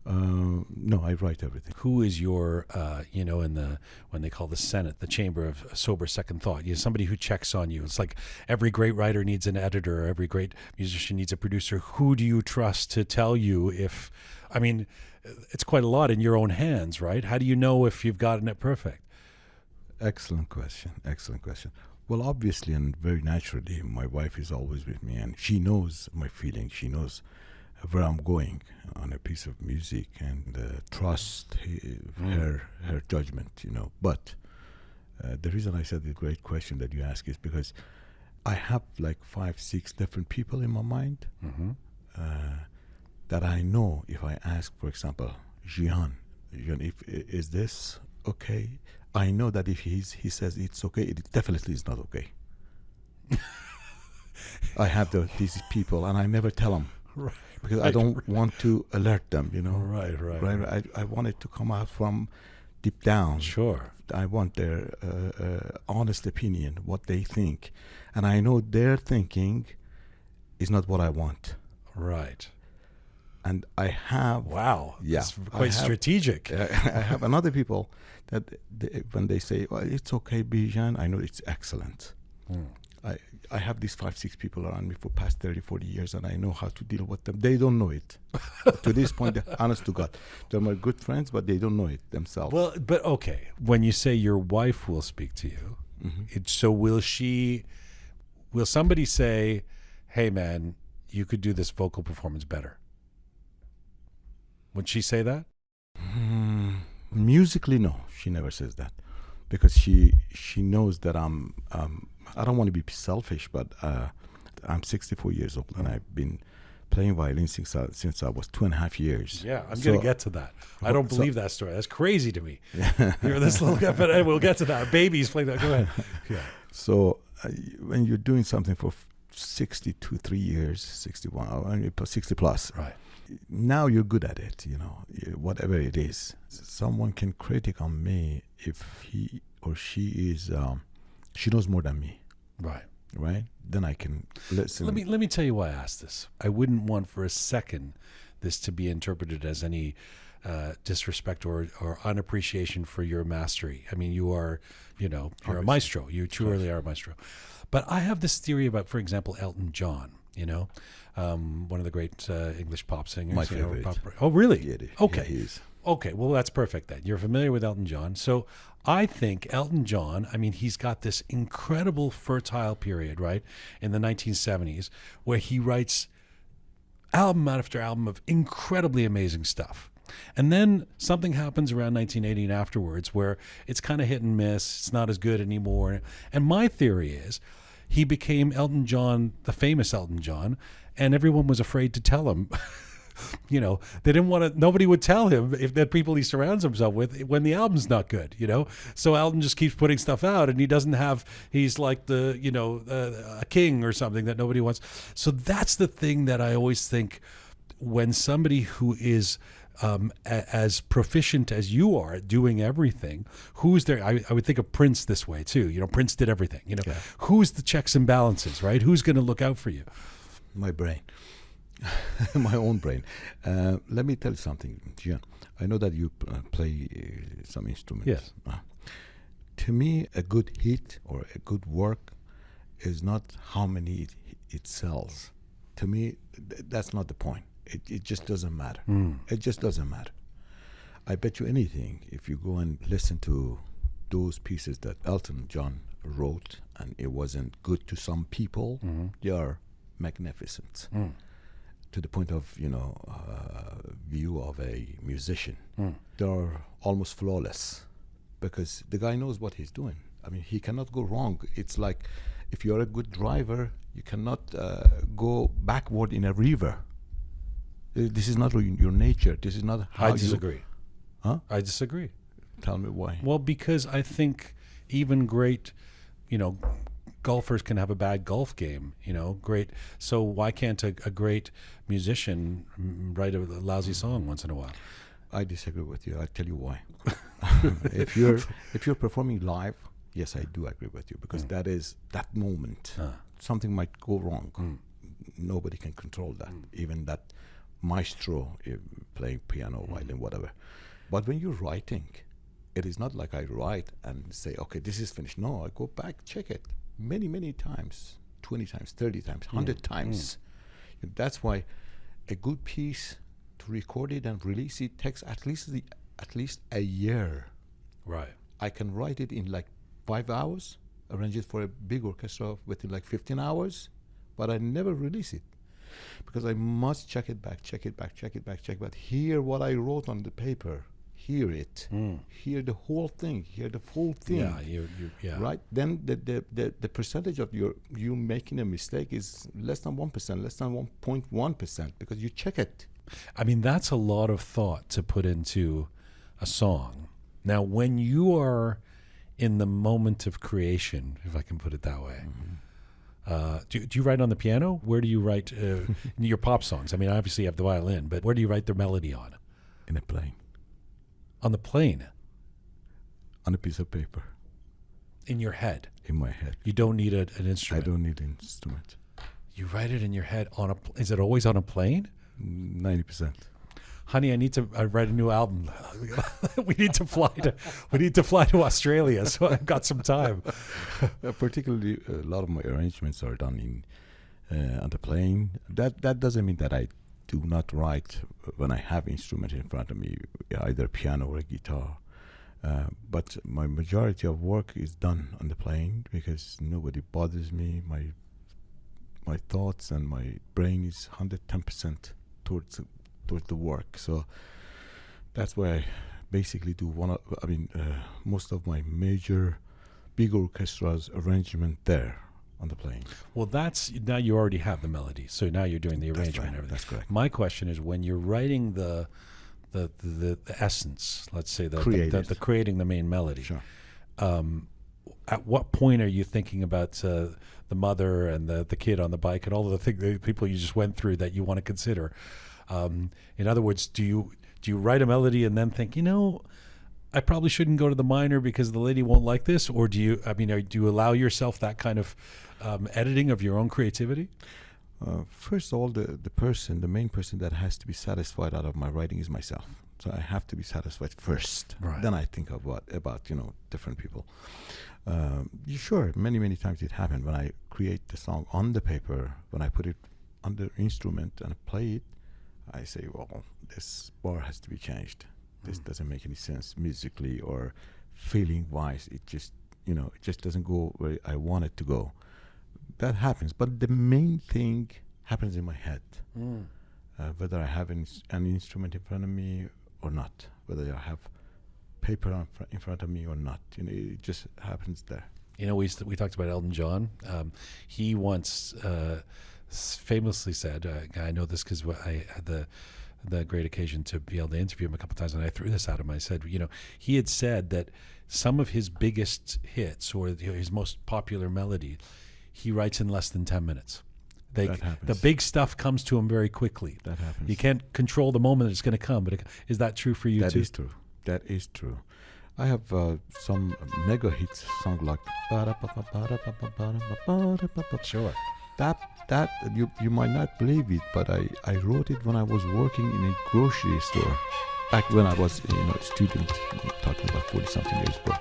no, I write everything. Who is your, in when they call the Senate, the chamber of sober second thought? You're somebody who checks on you. It's like every great writer needs an editor, every great musician needs a producer. Who do you trust to tell you it's quite a lot in your own hands, right? How do you know if you've gotten it perfect? Excellent question. Well, obviously and very naturally, my wife is always with me, and she knows my feelings. She knows where I'm going on a piece of music, and trust her judgment, But the reason I said the great question that you ask is because I have like 5-6 different people in my mind that I know if I ask, for example, Jian, is this okay? I know that if he says it's okay, it definitely is not okay. I have these people, and I never tell them. Right. Because I don't want to alert them, Right. I want it to come out from deep down. Sure. I want their honest opinion, what they think. And I know their thinking is not what I want. Right. And I have... Wow. Yeah. That's quite strategic. I have another people that when they say, well, it's okay, Bijan, I know it's excellent. I have these 5-6 people around me for past 30-40 years, and I know how to deal with them. They don't know it. To this point, honest to God, they're my good friends, but they don't know it themselves. Well, but okay, when you say your wife will speak to you, so will somebody say, hey man, you could do this vocal performance better? Would she say that? Musically, no, she never says that, because she knows that I don't want to be selfish, but I'm 64 years old, and I've been playing violin since I was 2.5 years. Yeah, I'm going to get to that. I don't so- believe that story. That's crazy to me. You're this little guy, but we'll get to that. Babies playing that. Go ahead. Yeah. So when you're doing something for 63 years, 61, 60 plus, Right. now you're good at it, whatever it is. Someone can critic on me if he or she is, she knows more than me, Right. right? Then I can listen. Let me tell you why I asked this. I wouldn't want for a second this to be interpreted as any disrespect or unappreciation for your mastery. I mean, you are, you're a Obviously. maestro. You truly are a maestro. But I have this theory about, for example, Elton John. One of the great English pop singers. My favorite. Oh, really? Yeah, Okay. yeah, he is. Okay, well, that's perfect then. You're familiar with Elton John. So I think Elton John, he's got this incredible fertile period, right, in the 1970s, where he writes album after album of incredibly amazing stuff. And then something happens around 1980 and afterwards where it's kind of hit and miss. It's not as good anymore. And my theory is he became Elton John, the famous Elton John, and everyone was afraid to tell him. They didn't want to, nobody would tell him if the people he surrounds himself with when the album's not good, So Elton just keeps putting stuff out and he's like a king or something that nobody wants. So that's the thing that I always think when somebody who is as proficient as you are at doing everything, who's there? I would think of Prince this way too. Prince did everything, Yeah. Who's the checks and balances, right? Who's going to look out for you? My brain. My own brain. Let me tell you something, Jian. I know that you play some instruments. Yes. To me, a good hit or a good work is not how many it sells. To me, that's not the point. It just doesn't matter. It just doesn't matter. I bet you anything, if you go and listen to those pieces that Elton John wrote and it wasn't good to some people, they are magnificent. To the point of view of a musician, they're almost flawless because the guy knows what he's doing. He cannot go wrong. It's like if you're a good driver, you cannot go backward in a river. This is not your nature. This is not how I disagree. Huh? I disagree. Tell me why. Well, because I think even great, golfers can have a bad golf game, great. So why can't a great musician write a lousy song once in a while? I disagree with you. I'll tell you why. If you're performing live, yes, I do agree with you because that is that moment. Something might go wrong. Nobody can control that. Even that maestro playing piano, violin, whatever. But when you're writing, it is not like I write and say, okay, this is finished. No, I go back, check it many times, 20 times, 30 times, 100 times. That's why a good piece to record it and release it takes at least a year. Right. I can write it in like 5 hours, arrange it for a big orchestra within like 15 hours, but I never release it because I must check it back, hear what I wrote on the paper, hear it, hear the whole thing, Yeah. Yeah. right? Then the percentage of you making a mistake is less than 1%, less than 1.1% because you check it. That's a lot of thought to put into a song. Now, when you are in the moment of creation, if I can put it that way, do you write on the piano? Where do you write your pop songs? Obviously you have the violin, but where do you write the melody on? In a plane. On the plane? On a piece of paper. In your head? In my head. You don't need an I instrument? don't need an instrument. You write it in your head on is it always on a plane? 90%. Honey, I need to write a new album. we need to fly to Australia, so I've got some time. Particularly, a lot of my arrangements are done on the plane. That doesn't mean that I do not write when I have instrument in front of me, either piano or a guitar. But my majority of work is done on the plane because nobody bothers me. My thoughts and my brain is 110% towards the work. So that's why I basically do most of my major big orchestras arrangement there on the playing. Well, that's now you already have the melody, so now you're doing the arrangement and everything. That's correct. My question is, when you're writing the essence, let's say the creating the main melody. Sure. At what point are you thinking about the mother and the kid on the bike and all of the people you just went through that you want to consider? In other words, do you write a melody and then think, I probably shouldn't go to the minor because the lady won't like this? Or do you allow yourself that kind of editing of your own creativity? First of all, the main person that has to be satisfied out of my writing is myself. So I have to be satisfied first. Right. Then I think about different people. Sure, many times it happened when I create the song on the paper, when I put it on the instrument and play it, I say, well, this bar has to be changed. This doesn't make any sense musically or feeling wise. It just doesn't go where I want it to go. That happens, but the main thing happens in my head. Whether I have an instrument in front of me or not, whether I have paper in front of me or not, it just happens there. We talked about Elton John. He once famously said, I know this because I had the great occasion to be able to interview him a couple of times, and I threw this at him. I said, he had said that some of his biggest hits or his most popular melody, he writes in less than 10 minutes. The big stuff comes to him very quickly. That happens. You can't control the moment it's going to come, but is that true for you too? That is true. I have some mega hits song like Sure. That you might not believe it, but I wrote it when I was working in a grocery store back when I was a student, talking about 40-something years ago.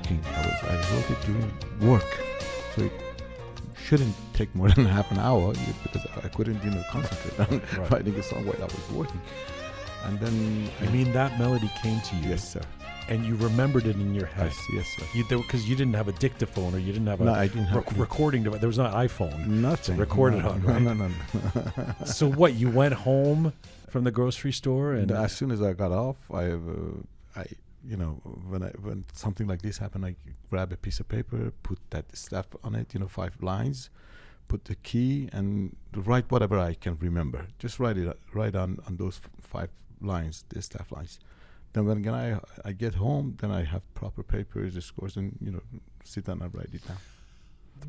I wrote it during work, so it shouldn't take more than half an hour because I couldn't concentrate on writing a song while I was working. And then I mean that melody came to you. Yes, sir. And you remembered it in your head. Yes, sir. Because you didn't have a dictaphone or you didn't have I didn't have recording device. There was not an iPhone. Nothing. To record it on, right? No. So what? You went home from the grocery store and as soon as I got off, when something like this happened, I grab a piece of paper, put that stuff on it, 5 lines, put the key, and write whatever I can remember. Just write on those 5 lines, the staff lines. Then when I get home, then I have proper papers, the scores, and sit down and write it down.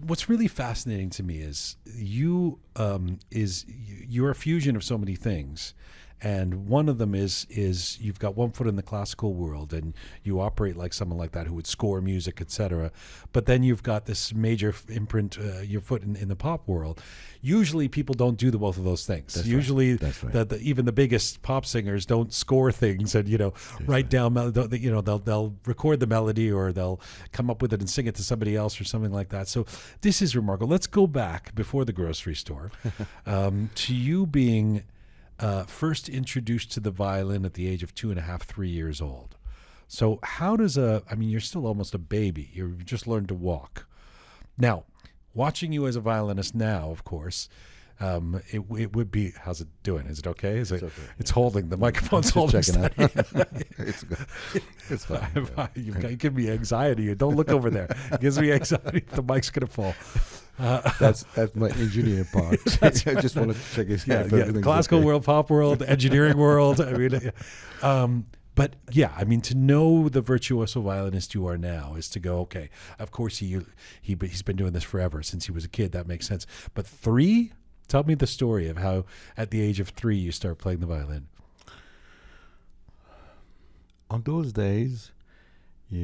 What's really fascinating to me is you're a fusion of so many things. And one of them is you've got one foot in the classical world and you operate like someone like that who would score music, etc. But then you've got this major imprint, your foot in the pop world. Usually people don't do the both of those things. That's Usually right. Even the biggest pop singers don't score things and write down they'll record the melody or they'll come up with it and sing it to somebody else or something like that. So this is remarkable. Let's go back before the grocery store to you being first introduced to the violin at the age of 2.5, 3 years old. So how does you're still almost a baby. You've just learned to walk. Now, watching you as a violinist now, of course, it would be, how's it doing? Is it okay? It's okay. It's holding, the microphone's holding steady. It's good. It's fine. You give me anxiety. Don't look over there. It gives me anxiety. The mic's going to fall. That's my engineering part. I just want to check his classical world, pop world, engineering world. But to know the virtuoso violinist you are now is to go, okay, of course he's been doing this forever since he was a kid. That makes sense. But 3, tell me the story of how at the age of 3 you start playing the violin. On those days, I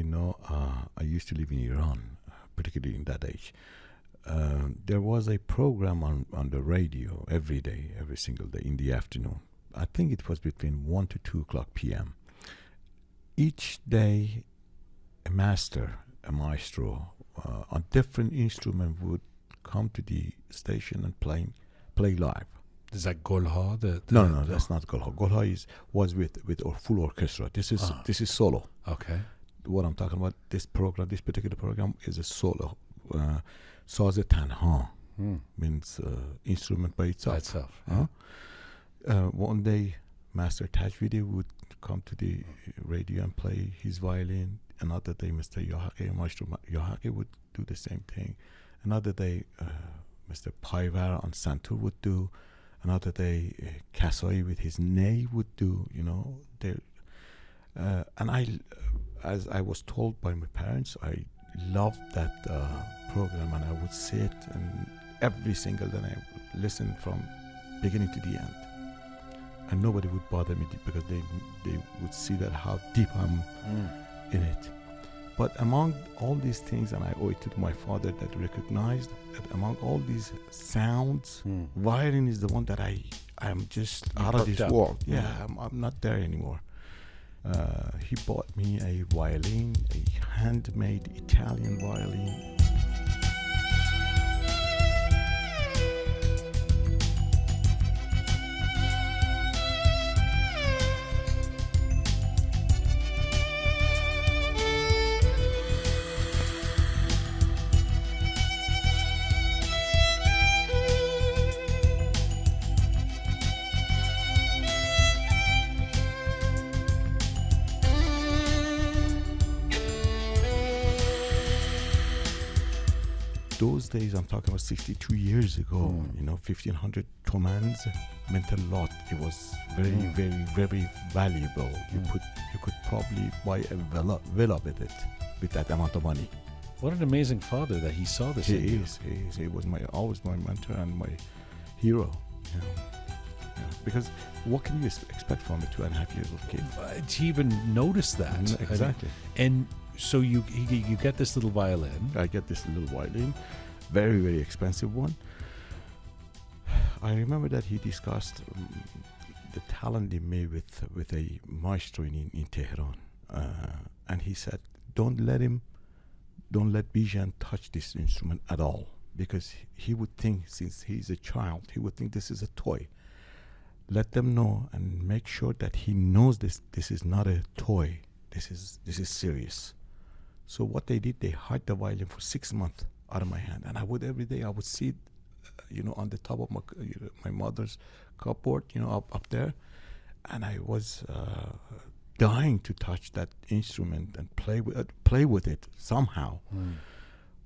used to live in Iran, particularly in that age. There was a program on the radio every day, every single day in the afternoon. I think it was between 1 to 2 o'clock p.m. Each day, a maestro, on different instrument would come to the station and play live Is that Golha? No, that's not Golha. Golha was with a full orchestra. This is solo. Okay. What I'm talking about, this particular program is a solo. Saz tanha means instrument by itself. By itself. Yeah. One day, Master Tajvidi would come to the radio and play his violin. Another day, Mr. Maestro Yahaki would do the same thing. Another day, Mr. Paivar on Santur would do. Another day, Kasai with his ney would do. And as I was told by my parents, I loved that program, and I would sit and every single day I would listen from beginning to the end. And nobody would bother me because they would see that how deep I'm in it. But among all these things, and I owe it to my father that recognized that among all these sounds, violin is the one that I am just out of this world. Yeah, I'm not there anymore. He bought me a violin, a handmade Italian violin. Those days, I'm talking about 62 years ago, 1,500 tomans meant a lot. It was very, very, very valuable. You could probably buy a villa with it, with that amount of money. What an amazing father that he saw this. He is. He was always my mentor and my hero. Because what can you expect from a 2.5-year-old kid? To even notice that. Exactly. And so you get this little violin. I get this little violin, very, very expensive one. I remember that he discussed the talent in me with a maestro in Tehran, and he said, "Don't let Bijan touch this instrument at all, because he would think, since he's a child, he would think this is a toy. Let them know and make sure that he knows this is not a toy. This is serious." So what they did, they hid the violin for 6 months out of my hand, and every day I would see it, on the top of my mother's cupboard, up there, and I was dying to touch that instrument and play with it somehow.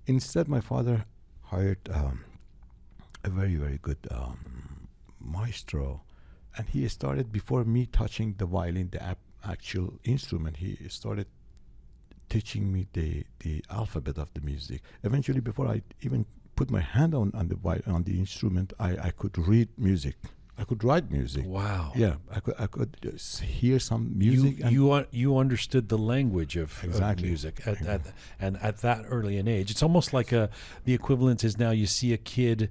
Instead, my father hired a very, very good maestro, and he started, before me touching the violin, the actual instrument, he started teaching me the alphabet of the music. Eventually, before I even put my hand on the instrument, I could read music. I could write music. Wow. Yeah, I could hear some music. You understood the language of music at that early an age. It's almost like the equivalent is now you see a kid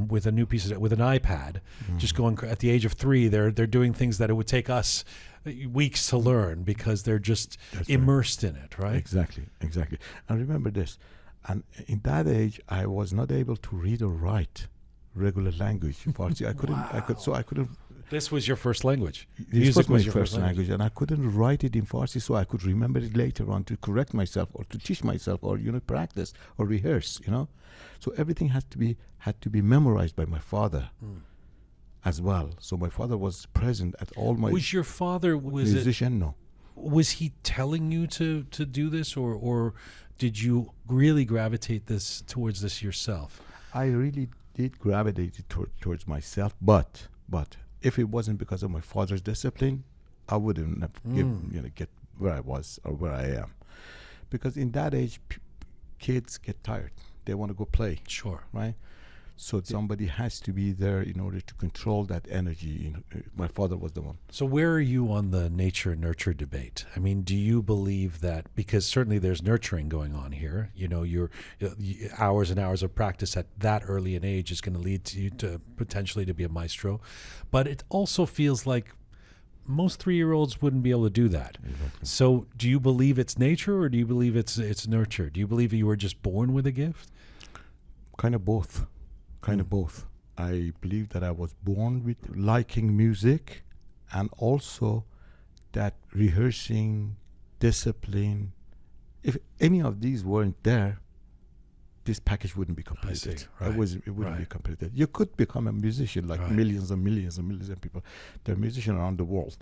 with a new with an iPad, just going at the age of 3. They're doing things that it would take us weeks to learn because they're just immersed in it, right? Exactly. And remember this, and in that age, I was not able to read or write regular language. Farsi, I couldn't. This was your first language. Music was my first language, and I couldn't write it in Farsi, so I could remember it later on to correct myself or to teach myself or practice or rehearse. So everything had to be memorized by my father. As well. So my father was present at all my... Was your father... musician? No. Was he telling you to do this, or did you really gravitate towards this yourself? I really did gravitate towards myself, but if it wasn't because of my father's discipline, I wouldn't have get where I was or where I am. Because in that age, kids get tired. They want to go play. Sure. Right? So somebody has to be there in order to control that energy. My father was the one. So where are you on the nature-nurture debate? I mean, do you believe that, because certainly there's nurturing going on here, your hours and hours of practice at that early an age is going to lead to you to potentially to be a maestro, but it also feels like most 3-year-olds wouldn't be able to do that. Exactly. So do you believe it's nature, or do you believe it's nurture? Do you believe you were just born with a gift? Kind of both. I believe that I was born with liking music, and also that rehearsing, discipline. If any of these weren't there, this package wouldn't be completed. see, right, It wouldn't be right. completed. You could become a musician like Right. millions and millions and millions of people. There are musicians around the world,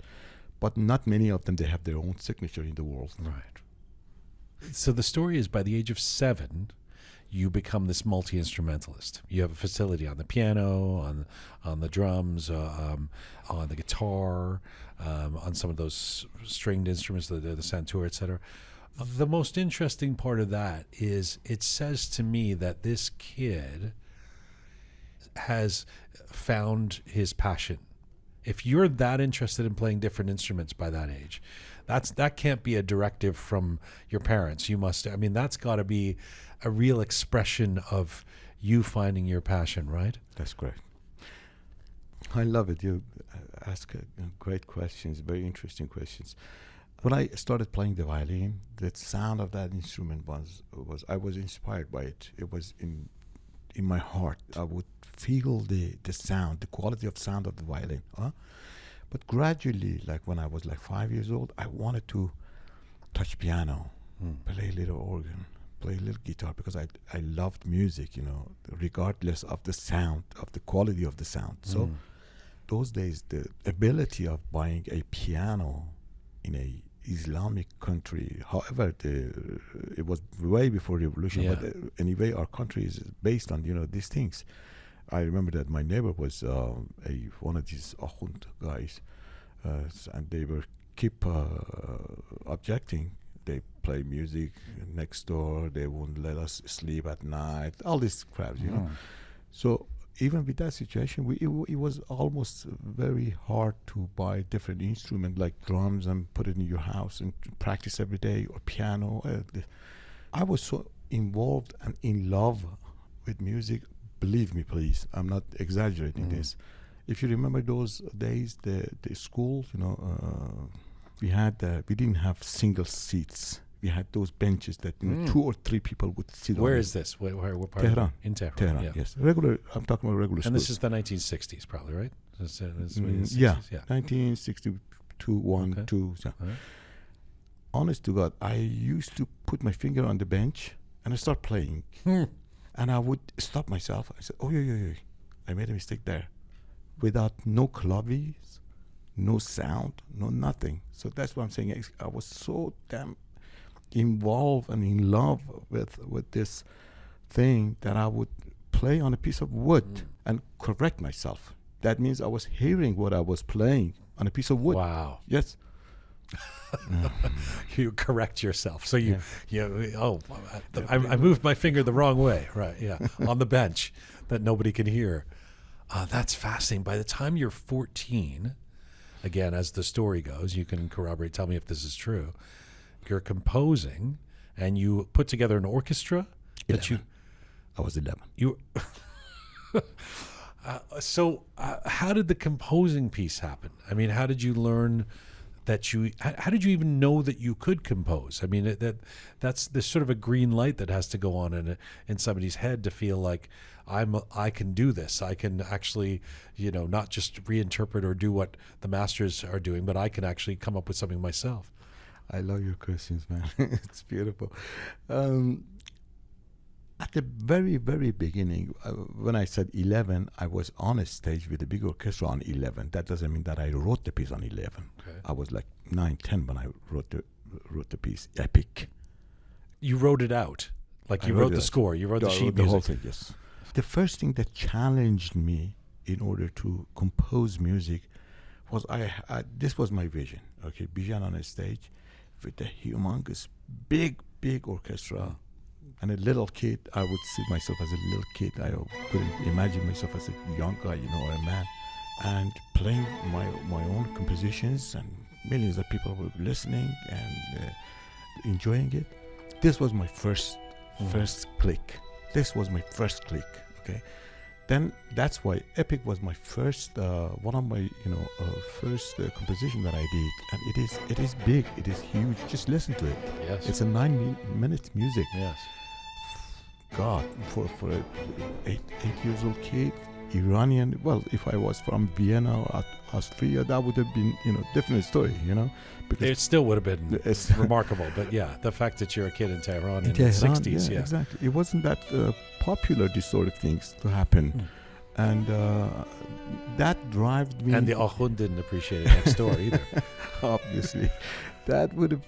but not many of them, they have their own signature in the world. Right. So the story is, by the age of 7, you become this multi-instrumentalist. You have a facility on the piano, on the drums, on the guitar, on some of those stringed instruments, the santur, etc. The most interesting part of that is it says to me that this kid has found his passion. If you're that interested in playing different instruments by that age, that can't be a directive from your parents. You must, I mean, that's got to be a real expression of you finding your passion, right? That's great. I love it. You ask great questions, very interesting questions. When I started playing the violin, the sound of that instrument was I was inspired by it. It was in my heart. I would feel the sound, the quality of sound of the violin. But gradually, like when I was like 5 years old, I wanted to touch piano, play a little organ, play a little guitar, because I loved music, you know, regardless of the sound, of the quality of the sound. So those days, the ability of buying a piano in a Islamic country, however, it was way before revolution, Yeah. but anyway, our country is based on, you know, these things. I remember that my neighbor was one of these Ahund guys, and they were keep objecting. They play music next door. They wouldn't let us sleep at night. All this crap, you know. So even with that situation, it was almost very hard to buy different instruments like drums and put it in your house and practice every day, or piano. I was so involved and in love with music. Believe me, please, I'm not exaggerating this. If you remember those days, the school, you know, we didn't have single seats. We had those benches that 2 or 3 people would sit on. Where it. is this? What part of Tehran. it? In Tehran. Tehran, yeah. yes. Regular. I'm talking about regular And this schools. is the 1960s, probably, right? Yeah, Yeah. 1962, 1, Okay. 2. So. All right. Honest to God, I used to put my finger on the bench and I start playing. And I would stop myself. I said, oh, yeah. I made a mistake there. Without no clavies, no sound, no nothing. So that's what I'm saying. I was so damn involved and in love with this thing that I would play on a piece of wood and correct myself. That means I was hearing what I was playing on a piece of wood. Wow. Yes. You correct yourself. So I moved my finger the wrong way. Right. Yeah. On the bench that nobody can hear. That's fascinating. By the time you're 14, again, as the story goes, you can corroborate, tell me if this is true. You're composing and you put together an orchestra. 11. I was 11. You so how did the composing piece happen? I mean, how did you learn that how did you even know that you could compose? I mean, that's there's sort of a green light that has to go on in somebody's head to feel like I can do this. I can actually, not just reinterpret or do what the masters are doing, but I can actually come up with something myself. I love your questions, man. It's beautiful. At the very, very beginning, when I said 11, I was on a stage with a big orchestra on 11. That doesn't mean that I wrote the piece on 11. Okay. I was like 9, 10 when I wrote the piece, Epic. You wrote it out, like you I wrote the it out. score. You wrote the sheet the music. whole thing, yes. The first thing that challenged me in order to compose music was this was my vision. Okay, Bijan on a stage with a humongous, big orchestra. And a little kid, I would see myself as a little kid. I couldn't imagine myself as a young guy, or a man. And playing my own compositions, and millions of people were listening and enjoying it. This was my first click. This was my first click, okay? Then that's why Epic was my first, one of my, first composition that I did. And it is big, it is huge. Just listen to it. Yes. It's a 9-minute music. Yes. God, for a 8 years old kid, Iranian, well, if I was from Vienna or Austria, that would have been, different story, because It still would have been it's remarkable, but yeah, the fact that you're a kid in Tehran in the Tehran, 60s, yeah. exactly. It wasn't that popular, this sort of things to happen, and that drove me. And the Ahund didn't appreciate it next door either. Obviously, that would have,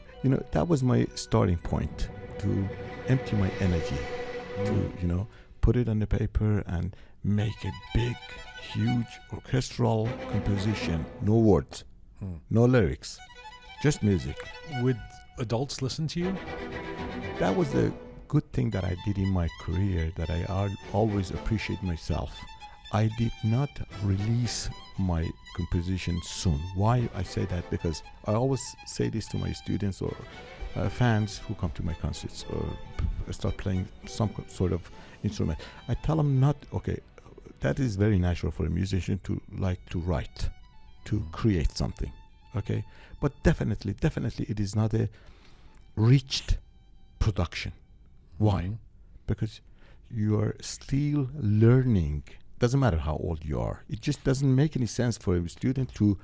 that was my starting point to empty my energy, to put it on the paper and make a big, huge orchestral composition. No words, no lyrics, just music. Would adults listen to you? That was the good thing that I did in my career, that I always appreciate myself. I did not release my composition soon. Why I say that? Because I always say this to my students or fans who come to my concerts or start playing some sort of instrument. I tell them that is very natural for a musician to like to write, to create something, okay? But definitely it is not a reached production. Why? Because you are still learning. Doesn't matter how old you are. It just doesn't make any sense for a student to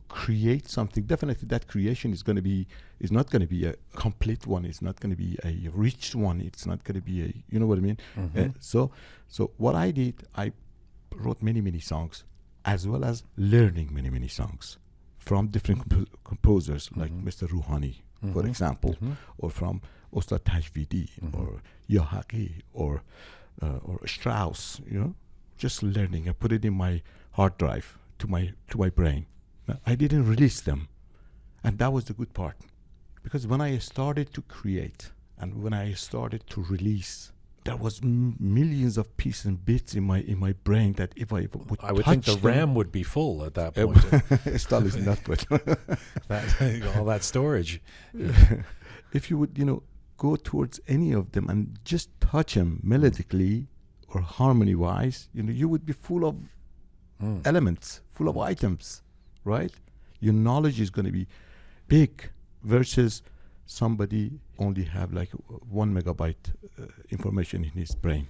create something. Definitely that creation is not going to be a complete one. It's not going to be a reached one. It's not going to be a, you know what I mean? So what I did, I wrote many songs, as well as learning many songs from different composers like Mr. Rouhani, for example, or from Ustad Tajvidi or Yahaqi or Strauss, just learning. I put it in my hard drive to my brain. I didn't release them, and that was the good part, because when I started to create and when I started to release, there was millions of pieces and bits in my brain that if I would think the them, RAM would be full at that point. Still is not, but all that storage. If you would, go towards any of them and just touch them melodically or harmony-wise, you would be full of elements, full of items, right? Your knowledge is going to be big versus somebody only have like 1 megabyte information in his brain.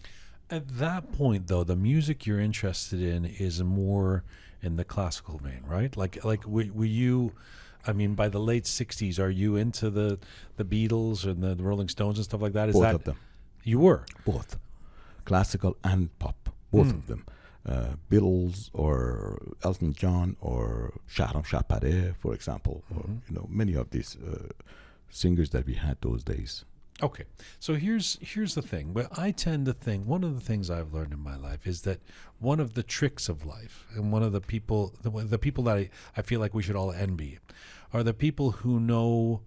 At that point, though, the music you're interested in is more in the classical vein, right? Like were you, I mean, by the late 60s, are you into the Beatles and the Rolling Stones and stuff like that? Is Both that of them. You were? Both. Classical and pop. Both of them. Beatles or Elton John or Shahram Shahpare, for example, or many of these singers that we had those days. Okay, so here's the thing. But I tend to think one of the things I've learned in my life is that one of the tricks of life, and one of the people that I feel like we should all envy, are the people who know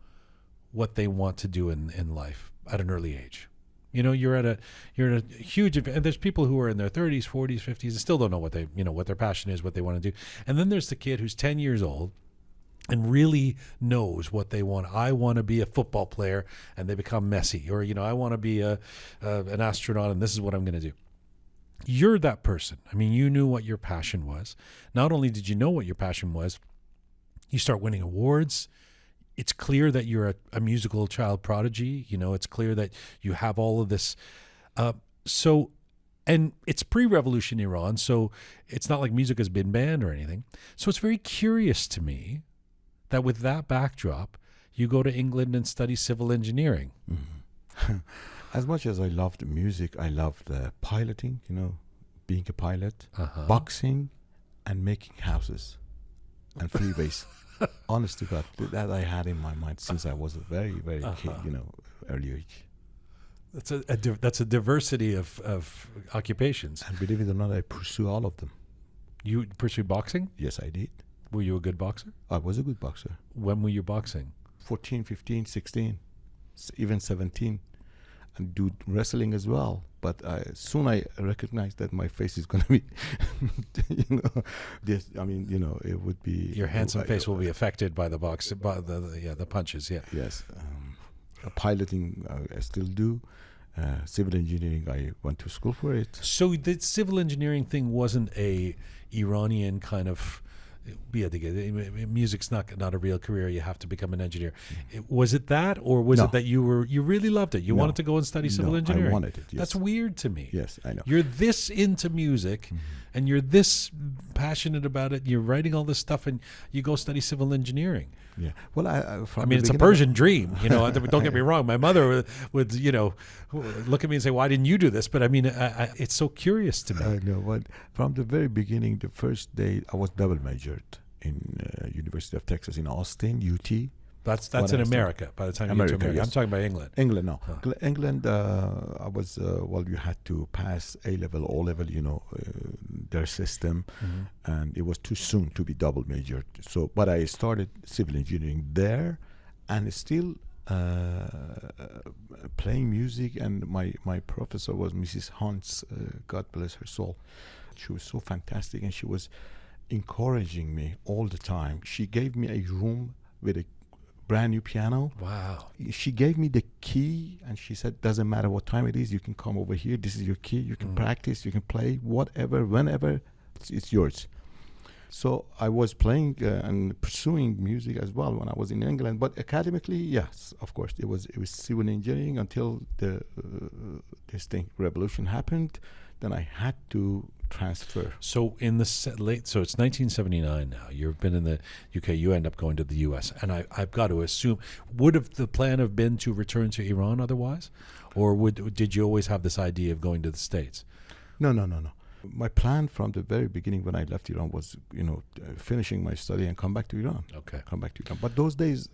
what they want to do in life at an early age. You're at a huge event. There's people who are in their 30s, 40s, 50s and still don't know what what their passion is, what they want to do. And then there's the kid who's 10 years old and really knows what they want. I want to be a football player, and they become Messi, or I want to be an astronaut, and this is what I'm going to do. You're that person. I mean, you knew what your passion was. Not only did you know what your passion was, you start winning awards. It's clear that you're a musical child prodigy. It's clear that you have all of this. And it's pre-revolution Iran, so it's not like music has been banned or anything. So it's very curious to me that with that backdrop, you go to England and study civil engineering. Mm-hmm. As much as I loved music, I loved piloting, being a pilot, boxing, and making houses and freeways. Honest to God, that I had in my mind since I was a very, very kid, early age. That's a diversity of occupations. And believe it or not, I pursue all of them. You pursued boxing? Yes, I did. Were you a good boxer? I was a good boxer. When were you boxing? 14, 15, 16, even 17. And do wrestling as well. But soon I recognized that my face is going to be, it would be... Your handsome face will be affected by the box, by the punches, yeah. Yes. Piloting, I still do. Civil engineering, I went to school for it. So the civil engineering thing wasn't a Iranian kind of music's not a real career. You have to become an engineer. Was it that, or was No. it that you really loved it? You No. wanted to go and study civil No, engineering. I wanted it. Yes. That's weird to me. Yes, I know. You're this into music, and you're this passionate about it. You're writing all this stuff, and you go study civil engineering. Yeah. Well, I mean, it's a Persian dream. Don't get me wrong. My mother would look at me and say, "Why didn't you do this?" But I mean, it's so curious to me. I know. But from the very beginning, the first day, I was double majored in University of Texas in Austin, UT. That's When in I America. By the time you get to America, America, yes. I'm talking about England. England, no. England, I was, you had to pass A-level, O-level, their system, and it was too soon to be double majored. So, but I started civil engineering there, and still playing music, and my professor was Mrs. Hans, God bless her soul. She was so fantastic, and she was encouraging me all the time. She gave me a room with a brand new piano. Wow. She gave me the key, and she said, doesn't matter what time it is, you can come over here. This is your key. You can practice, you can play whatever, whenever, it's yours. So I was playing and pursuing music as well when I was in England. But academically, yes, of course, it was civil engineering until this revolution happened. Then I had to transfer. So in the so it's 1979 now. You've been in the UK. You end up going to the US, and I've got to assume, would have the plan have been to return to Iran otherwise, or did you always have this idea of going to the States? No. My plan from the very beginning when I left Iran was, finishing my study and come back to Iran. Okay. Come back to Iran. But those days,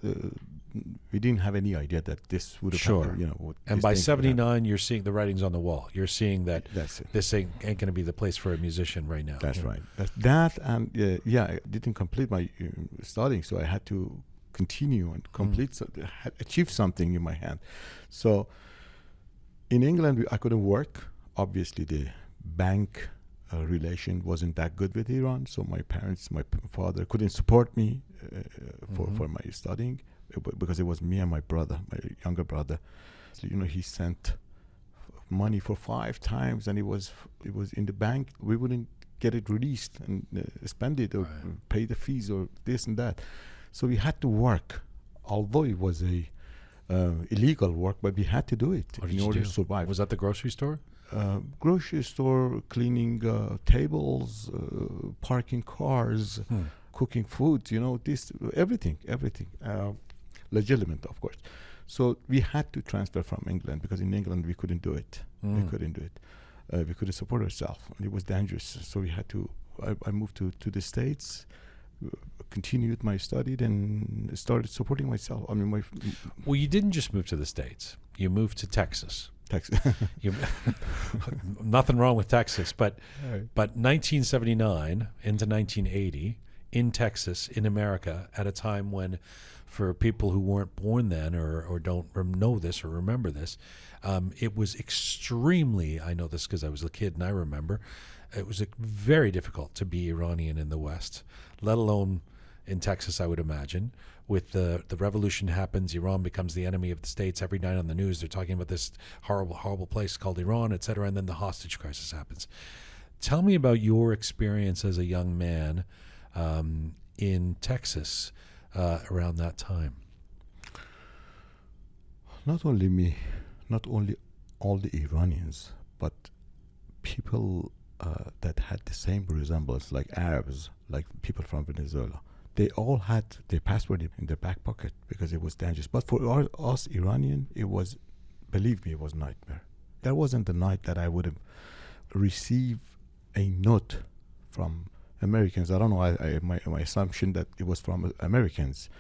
we didn't have any idea that this would have happened. And by 79, you're seeing the writings on the wall. You're seeing that That's it. this ain't going to be the place for a musician right now. That's right. That and I didn't complete my studying, so I had to continue and complete, achieve something in my hand. So in England, I couldn't work. Obviously, the bank relation wasn't that good with Iran, so my father couldn't support me for my studying, because it was me and my brother, my younger brother. So, he sent money for 5 times, and it was in the bank. We wouldn't get it released and spend it or pay the fees or this and that. So we had to work, although it was a illegal work, but we had to do it in order to survive. Was that the grocery store? Grocery store, cleaning tables, parking cars, cooking food, everything, legitimate, of course. So we had to transfer from England, because in England we couldn't do it. We couldn't do it. We couldn't support ourselves, and it was dangerous. So we had to. I moved to the States, continued my study, then started supporting myself. I mean, Well, you didn't just move to the States. You moved to Texas. Texas. Nothing wrong with Texas, but Right. 1979 into 1980 in Texas, in America, at a time when, for people who weren't born then or don't know this or remember this, it was extremely, I know this because I was a kid and I remember, it was very difficult to be Iranian in the West, let alone in Texas, I would imagine. With the revolution happens, Iran becomes the enemy of the States. Every night on the news, they're talking about this horrible, horrible place called Iran, et cetera, and then the hostage crisis happens. Tell me about your experience as a young man in Texas around that time. Not only me, not only all the Iranians, but people that had the same resemblance, like Arabs, like people from Venezuela. They all had their passport in their back pocket because it was dangerous. But for us Iranian, it was, believe me, it was nightmare. There wasn't the night that I would have received a note from Americans. I don't know, my assumption that it was from Americans,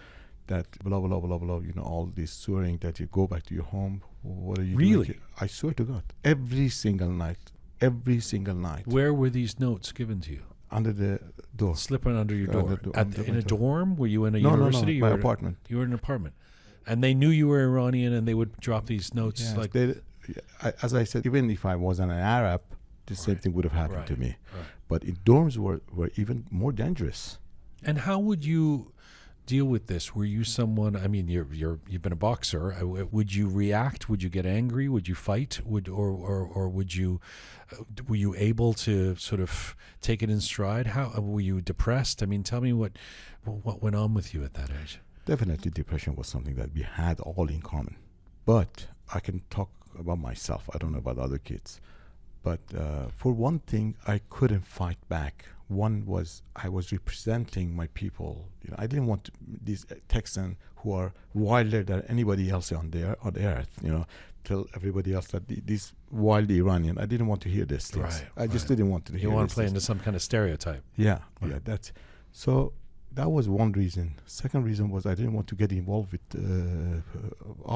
that blah, blah, blah, blah, all this swearing that you go back to your home. What are you doing? Really? I swear to God. Every single night. Where were these notes given to you? Under the door. Slipping under your door. In a door. dorm? Were you in a No, university? my apartment. You were in an apartment. And they knew you were Iranian, and they would drop these notes. Yes, as I said, even if I wasn't an Arab, the same thing would have happened to me. Right. But in dorms were even more dangerous. And how would you, deal with this? Were you someone? I mean, you've been a boxer. Would you react? Would you get angry? Would you fight? Or would you? Were you able to sort of take it in stride? How were you depressed? I mean, tell me what went on with you at that age. Definitely, depression was something that we had all in common. But I can talk about myself. I don't know about other kids. But for one thing, I couldn't fight back. One was I was representing my people. You know, I didn't want these Texans who are wilder than anybody else on the earth. You know, tell everybody else that these wild Iranian. I didn't want to hear this things. Right, I just didn't want to hear. You want this to play things. into some kind of stereotype. Yeah, Right. yeah. That's so. That was one reason. Second reason was I didn't want to get involved with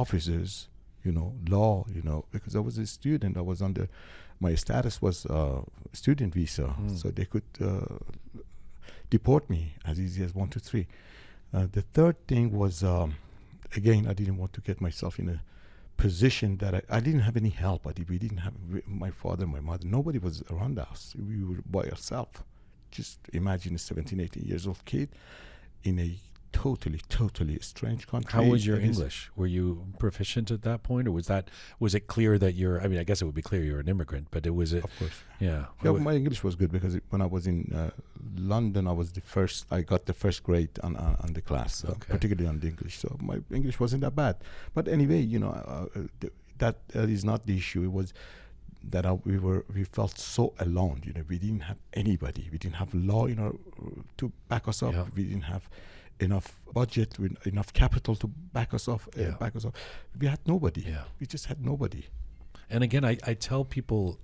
officers. You know, law. You know, because I was a student. I was under. My status was student visa, so they could deport me as easy as 1, 2, 3. The third thing was, again, I didn't want to get myself in a position that I didn't have any help. We didn't have my father, my mother. Nobody was around us. We were by ourselves. Just imagine a 17, 18 years old kid in a totally strange country. How was your English? Were you proficient at that point, or was it clear that you're? I mean, I guess it would be clear you're an immigrant, but it was. Of course. Yeah. Yeah, my English was good because when I was in London, I got the first grade on the class, particularly on the English. So my English wasn't that bad. But anyway, you know, that is not the issue. It was that we felt so alone. You know, we didn't have anybody. We didn't have law, you know, to back us up. Yeah. We didn't have enough budget, with enough capital to back us off. We had nobody. Yeah. We just had nobody. And again, I tell people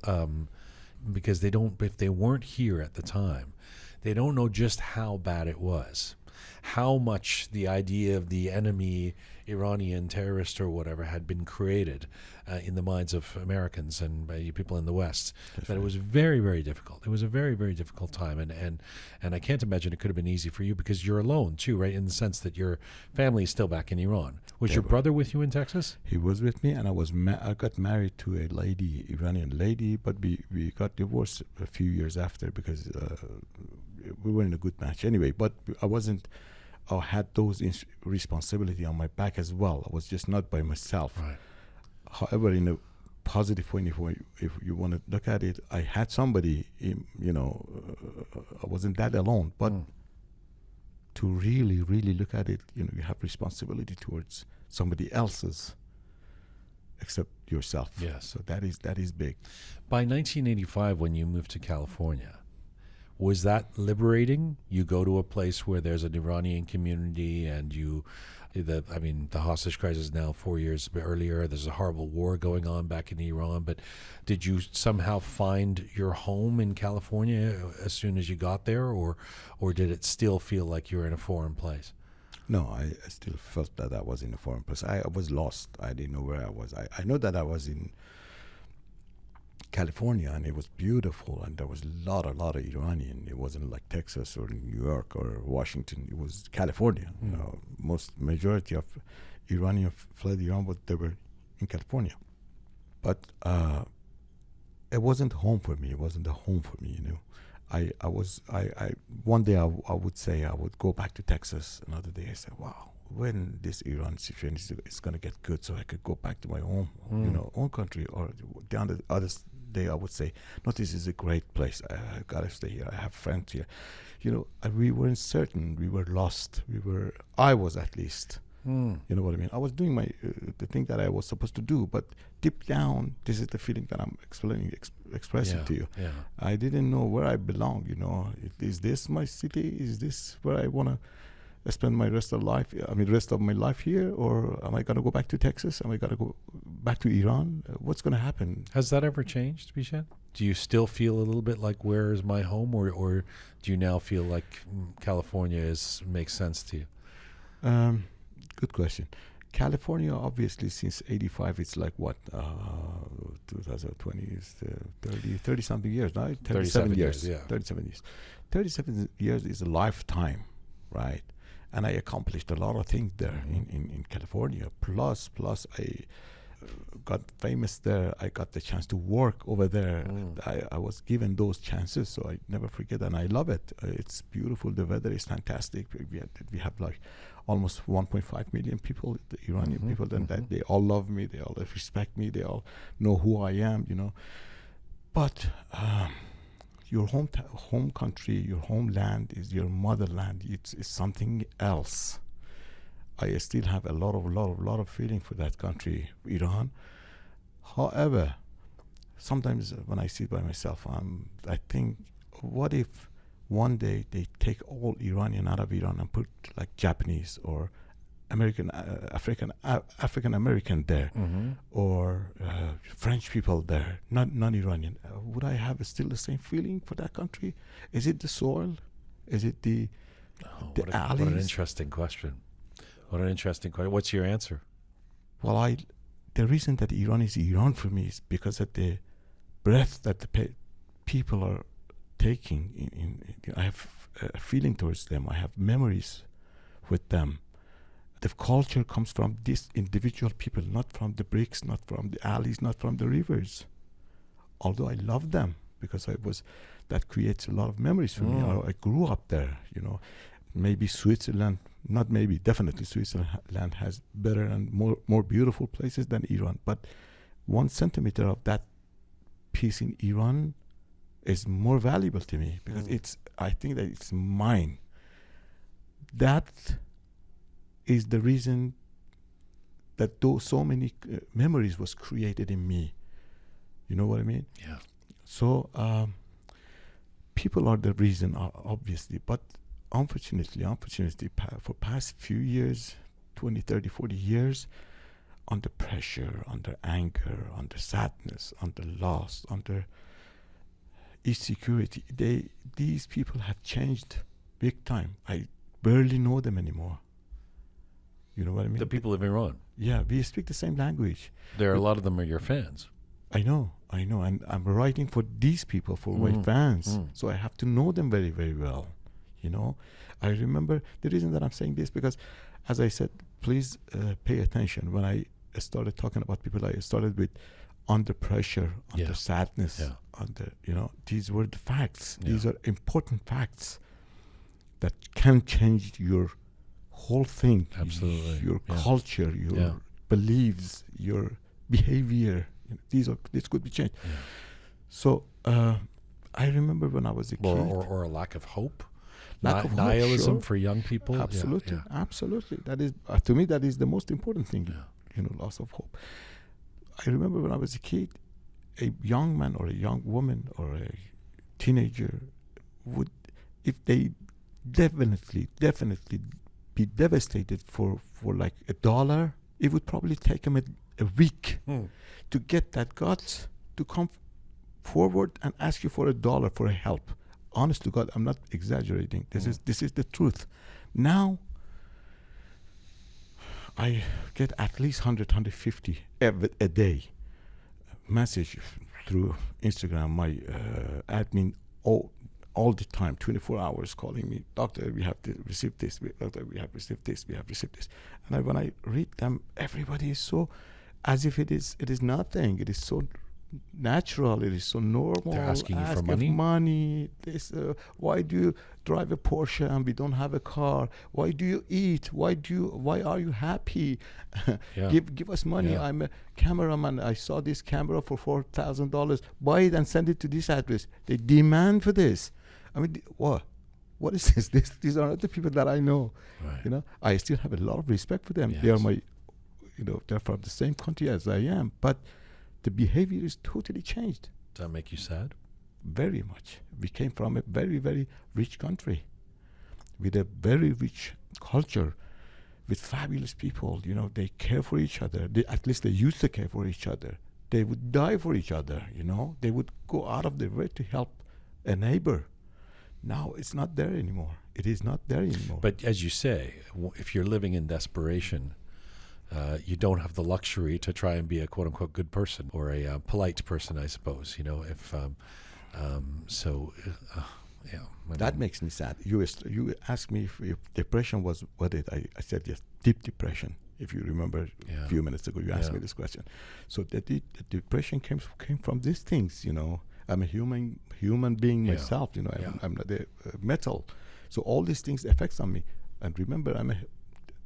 because if they weren't here at the time, they don't know just how bad it was, how much the idea of the enemy, Iranian terrorist or whatever, had been created in the minds of Americans and people in the West. That it was very, very difficult. It was a very, very difficult time, and I can't imagine it could have been easy for you because you're alone too, right? In the sense that your family is still back in Iran. Was your brother with you in Texas? He was with me, and I got married to a lady, Iranian lady, but we got divorced a few years after because we were in a good match anyway. But I had those responsibility on my back as well. I was just not by myself. Right. However, in a positive point, if you want to look at it, I had somebody. You know, I wasn't that alone. But to really, really look at it, you know, you have responsibility towards somebody else's, except yourself. Yes. So that is big. By 1985, when you moved to California, was that liberating? You go to a place where there's an Iranian community, and the hostage crisis now 4 years earlier. There's a horrible war going on back in Iran. But did you somehow find your home in California as soon as you got there, or did it still feel like you were in a foreign place? No, I still felt that I was in a foreign place. I was lost. I didn't know where I was. I know that I was in California, and it was beautiful, and there was a lot of Iranian. It wasn't like Texas or New York or Washington. It was California. You know, majority of Iranian fled Iran, but they were in California. But it wasn't home for me. It wasn't a home for me. You know, I one day I would say I would go back to Texas. Another day I said, wow, when this Iran situation is going to get good, so I could go back to my home, you know, own country. Or the other day I would say, no, this is a great place. I gotta stay here. I have friends here. You know, we weren't certain. We were lost. I was at least. You know what I mean? I was doing the thing that I was supposed to do, but deep down, this is the feeling that I'm expressing to you. Yeah. I didn't know where I belong. You know, is this my city? Is this where I want to spend the rest of my life here, or am I going to go back to Texas? Am I going to go back to Iran? What's going to happen? Has that ever changed, Bijan? Do you still feel a little bit like where is my home, or do you now feel like California makes sense to you? Good question. California, obviously, since '85, it's like what 2020 is 30 something years, right? 37 years. Yeah. 37 years. 37 years is a lifetime, right? And I accomplished a lot of things there in California. Plus, I got famous there. I got the chance to work over there. I was given those chances, so I never forget, and I love it. It's beautiful. The weather is fantastic. We have like almost 1.5 million people, the Iranian people, and that they all love me, they all respect me, they all know who I am, you know. But your home country, your homeland is your motherland. It's something else. I still have a lot of feeling for that country, Iran. However, sometimes when I sit by myself, I think, what if one day they take all Iranian out of Iran and put like Japanese or American, African American there, or French people there, non-Iranian? Would I have still the same feeling for that country? Is it the soil? Is it the alleys? What an interesting question. What an interesting question. What's your answer? Well, the reason that Iran is Iran for me is because of the breath that the people are taking. I have a feeling towards them. I have memories with them. The culture comes from these individual people, not from the bricks, not from the alleys, not from the rivers. Although I love them because that creates a lot of memories for me. I grew up there, you know. Maybe Switzerland, not maybe, definitely Switzerland has better and more beautiful places than Iran. But 1 centimeter of that piece in Iran is more valuable to me because I think that it's mine. That is the reason that so many memories was created in me. You know what I mean? Yeah. So people are the reason, obviously, but unfortunately, for past few years, 20, 30, 40 years, under pressure, under anger, under sadness, under loss, under insecurity, these people have changed big time. I barely know them anymore. You know what I mean? The people of Iran. Yeah, we speak the same language. There are a lot of them are your fans. I know, and I'm writing for these people, for my fans, so I have to know them very, very well. You know, I remember the reason that I'm saying this because, as I said, please pay attention. When I started talking about people, I started with under pressure, under sadness, under, you know, these were the facts. These are important facts that can change your whole thing. Absolutely. Your culture, your beliefs, your behavior. You know, this could be changed. Yeah. So I remember when I was a kid. Or a lack of hope. Nihilism sure. For young people. Absolutely, absolutely. That is to me that is the most important thing. You know, loss of hope. I remember when I was a kid, a young man or a young woman or a teenager would, if they definitely be devastated for like $1, it would probably take them a week to get that guts to come forward and ask you for $1 for a help. Honest to God, I'm not exaggerating. This is the truth. Now, I get at least 100, 150 a day message through Instagram. My admin all the time, 24 hours, calling me, doctor, we have received this. Doctor, we have received this. We have received this. And when I read them, everybody is so as if it is nothing. It is so natural. It is so normal. They're asking you for money. This, why do you drive a Porsche and we don't have a car? Why do you eat? Why are you happy? Give us money. I'm a cameraman. I saw this camera for $4,000. Buy it and send it to this address. They demand for this. I mean, what is this? These are not the people that I know. Right. You know, I still have a lot of respect for them. Yes. They are my, they're from the same country as I am, but the behavior is totally changed. Does that make you sad? Very much. We came from a very, very rich country with a very rich culture, with fabulous people. You know, they care for each other. At least they used to care for each other. They would die for each other, you know. They would go out of their way to help a neighbor. Now it's not there anymore. It is not there anymore. But as you say, if you're living in desperation, you don't have the luxury to try and be a quote-unquote good person or a polite person, I suppose. You know, if that makes me sad. You asked me if depression was what it. I said yes, deep depression. If you remember a few minutes ago, you asked me this question. So the depression came from these things. You know, I'm a human being myself. You know, I'm not a metal. So all these things affects on me. And remember,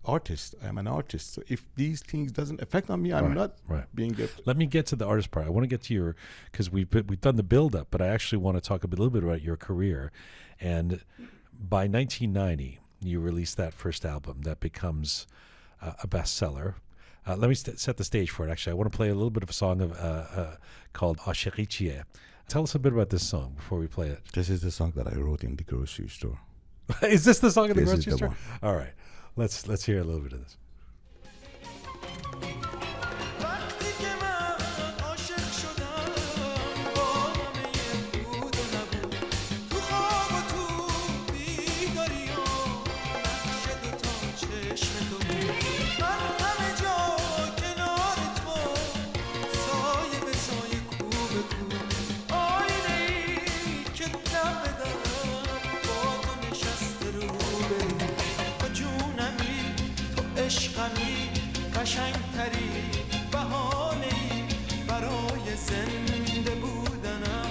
artist. I'm an artist. So if these things doesn't affect on me, I'm not being a... Let me get to the artist part. I want to get to your, because we've done the build up, but I actually want to talk a little bit about your career. And by 1990, you released that first album that becomes a bestseller. Let me set the stage for it. Actually, I want to play a little bit of a song called Asherichie. Tell us a bit about this song before we play it. This is the song that I wrote in the grocery store. Is this the song in the This is grocery the store? one. All right. Let's hear a little bit of this. وقتی که من عاشق شدم با همه بود و نبود تو خواب و تو بیداری نقش دوتا چشم تو بود من همه جا کنار تو سایه به سایه کو به کو آینه ای که دم بدم با تو نشسته رو به رو تو جونمی تو عشقمی قشنگتری بهانه‌ای برای زنده بودنم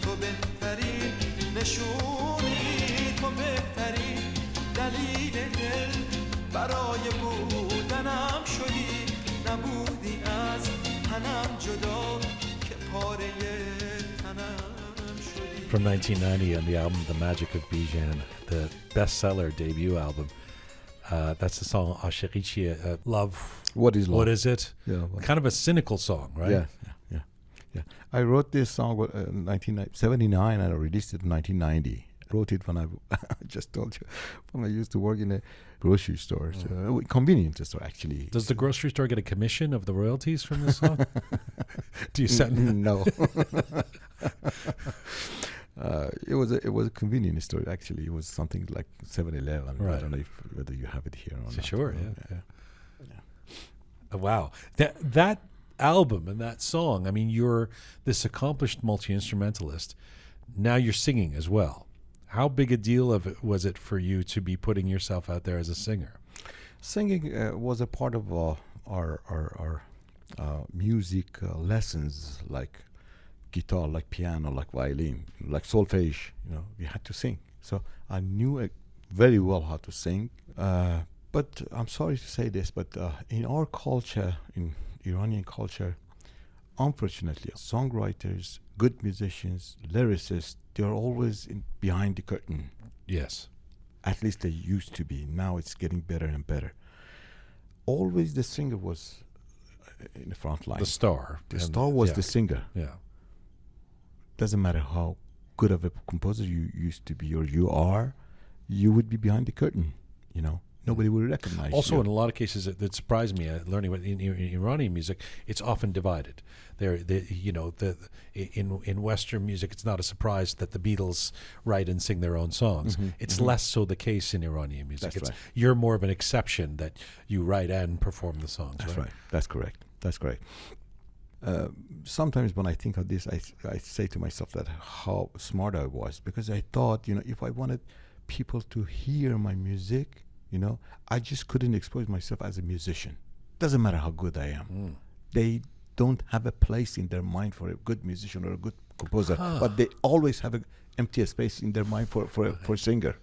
تو بهترین نشونی تو بهترین دلیل دل برای بودنم شدی نبودی از تنم جدا که پاره تنم شدی. From 1990 on the album The Magic of Bijan, the bestseller debut album. That's the song Asherichie, Love. What is love? What is it? Yeah. Kind of a cynical song, right? Yeah. I wrote this song in 1979 and I released it in 1990. I wrote it when I just told you, when I used to work in a grocery store, convenience store actually. Does the grocery store get a commission of the royalties from this song? Do you send No. It was a convenience store actually. It was something like 7-Eleven. Right. I don't know whether you have it here or not. Sure, yeah. Wow. That album and that song, I mean, you're this accomplished multi-instrumentalist. Now you're singing as well. How big a deal of it was it for you to be putting yourself out there as a singer? Singing was a part of our music lessons, like guitar, like piano, like violin, like solfege. We had to sing. So I knew very well how to sing. But I'm sorry to say this, but in our culture, in Iranian culture, unfortunately, songwriters, good musicians, lyricists, they're always behind the curtain. Yes. At least they used to be. Now it's getting better and better. Always the singer was in the front line. The star. The star was the singer. Yeah. Doesn't matter how good of a composer you used to be or you are, you would be behind the curtain, Nobody would recognize Also, you. in a lot of cases, that surprised me, learning about in Iranian music, it's often divided. In Western music, it's not a surprise that the Beatles write and sing their own songs. It's less so the case in Iranian music. That's right. You're more of an exception that you write and perform the songs. That's right. That's correct. Sometimes when I think of this, I say to myself that how smart I was, because I thought, if I wanted people to hear my music, I just couldn't expose myself as a musician. Doesn't matter how good I am. They don't have a place in their mind for a good musician or a good composer, but they always have an empty space in their mind for a singer.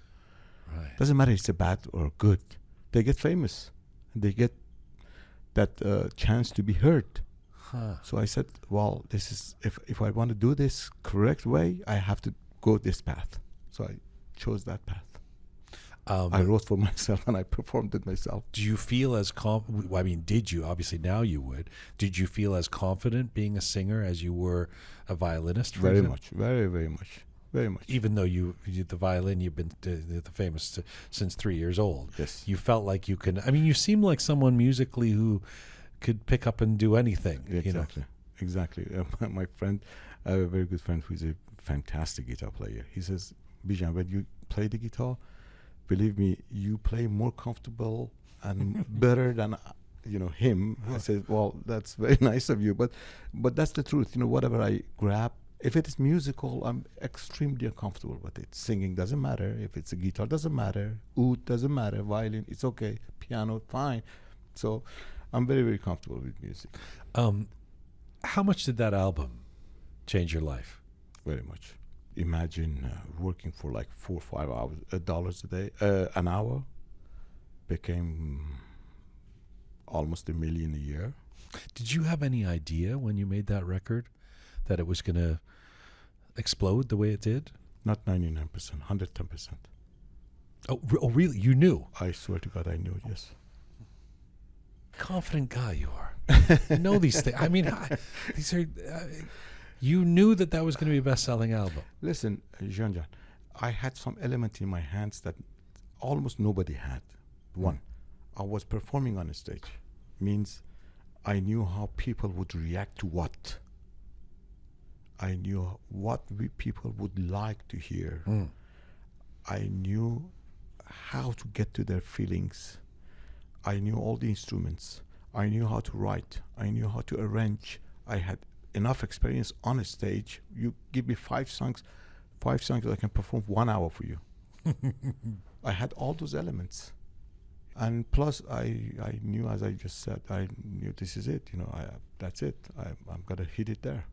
Right. Doesn't matter if it's a bad or good. They get famous. They get that chance to be heard. So I said, well, this is if I want to do this correct way, I have to go this path. So I chose that path. I wrote for myself and I performed it myself. Do you feel as did you? Obviously now you would. Did you feel as confident being a singer as you were a violinist? Very much. Very, very much. Very much. Even though the violin, you've been the famous since 3 years old. Yes. You felt like you can. I mean, you seem like someone musically who could pick up and do anything. Exactly. My friend, I have a very good friend who's a fantastic guitar player. He says, Bijan, when you play the guitar, believe me, you play more comfortable and better than him. I said, well, that's very nice of you, but that's the truth. Whatever I grab, if it is musical, I'm extremely uncomfortable with it. Singing doesn't matter. If it's a guitar, doesn't matter. Oud doesn't matter. Violin, it's okay. Piano, fine. So I'm very, very comfortable with music. How much did that album change your life? Very much. Imagine working for like $4 or $5 a day, an hour, became almost $1 million a year. Did you have any idea when you made that record that it was going to explode the way it did? Not 99%, 110%. Oh, really? You knew? I swear to God, I knew, yes. Confident guy you are. You know these things. I mean, these are. You knew that was going to be a best-selling album. Listen, Jian, I had some element in my hands that almost nobody had. One, I was performing on a stage. Means I knew how people would react to what. I knew what people would like to hear. I knew how to get to their feelings. I knew all the instruments. I knew how to write. I knew how to arrange. I had enough experience on a stage. You give me 5 songs, I can perform 1 hour for you. I had all those elements. And plus, I knew, as I just said, I knew this is it. That's it. I'm going to hit it there.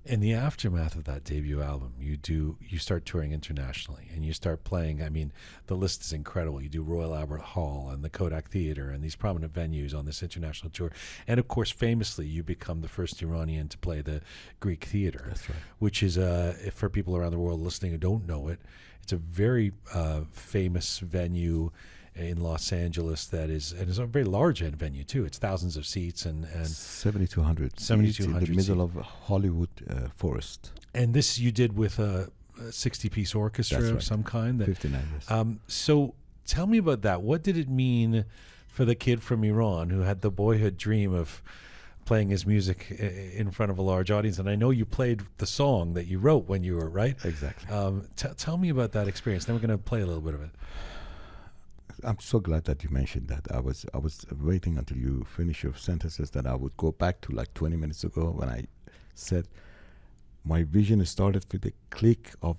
In the aftermath of that debut album, you start touring internationally and you start playing. I mean, the list is incredible. You do Royal Albert Hall and the Kodak Theater and these prominent venues on this international tour. And of course, famously, you become the first Iranian to play the Greek Theater. That's right. Which is, for people around the world listening who don't know it, it's a very famous venue in Los Angeles and it's a very large venue too. It's thousands of seats and 7,200 seats in the middle of Hollywood forest. And this you did with a 60-piece orchestra That's of right. some kind. 59 years. So tell me about that. What did it mean for the kid from Iran who had the boyhood dream of playing his music in front of a large audience? And I know you played the song that you wrote when you were, right? Exactly. Tell me about that experience. Then we're going to play a little bit of it. I'm so glad that you mentioned that. I was waiting until you finish your sentences that I would go back to like 20 minutes ago when I said my vision started with the click of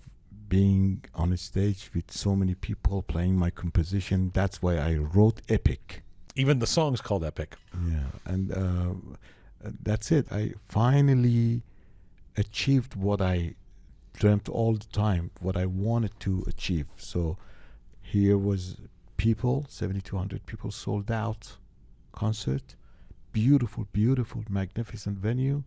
being on a stage with so many people playing my composition. That's why I wrote Epic. Even the song's called Epic. Yeah, and that's it. I finally achieved what I dreamt all the time, what I wanted to achieve. So here was people, 7,200 people, sold out concert, beautiful, magnificent venue,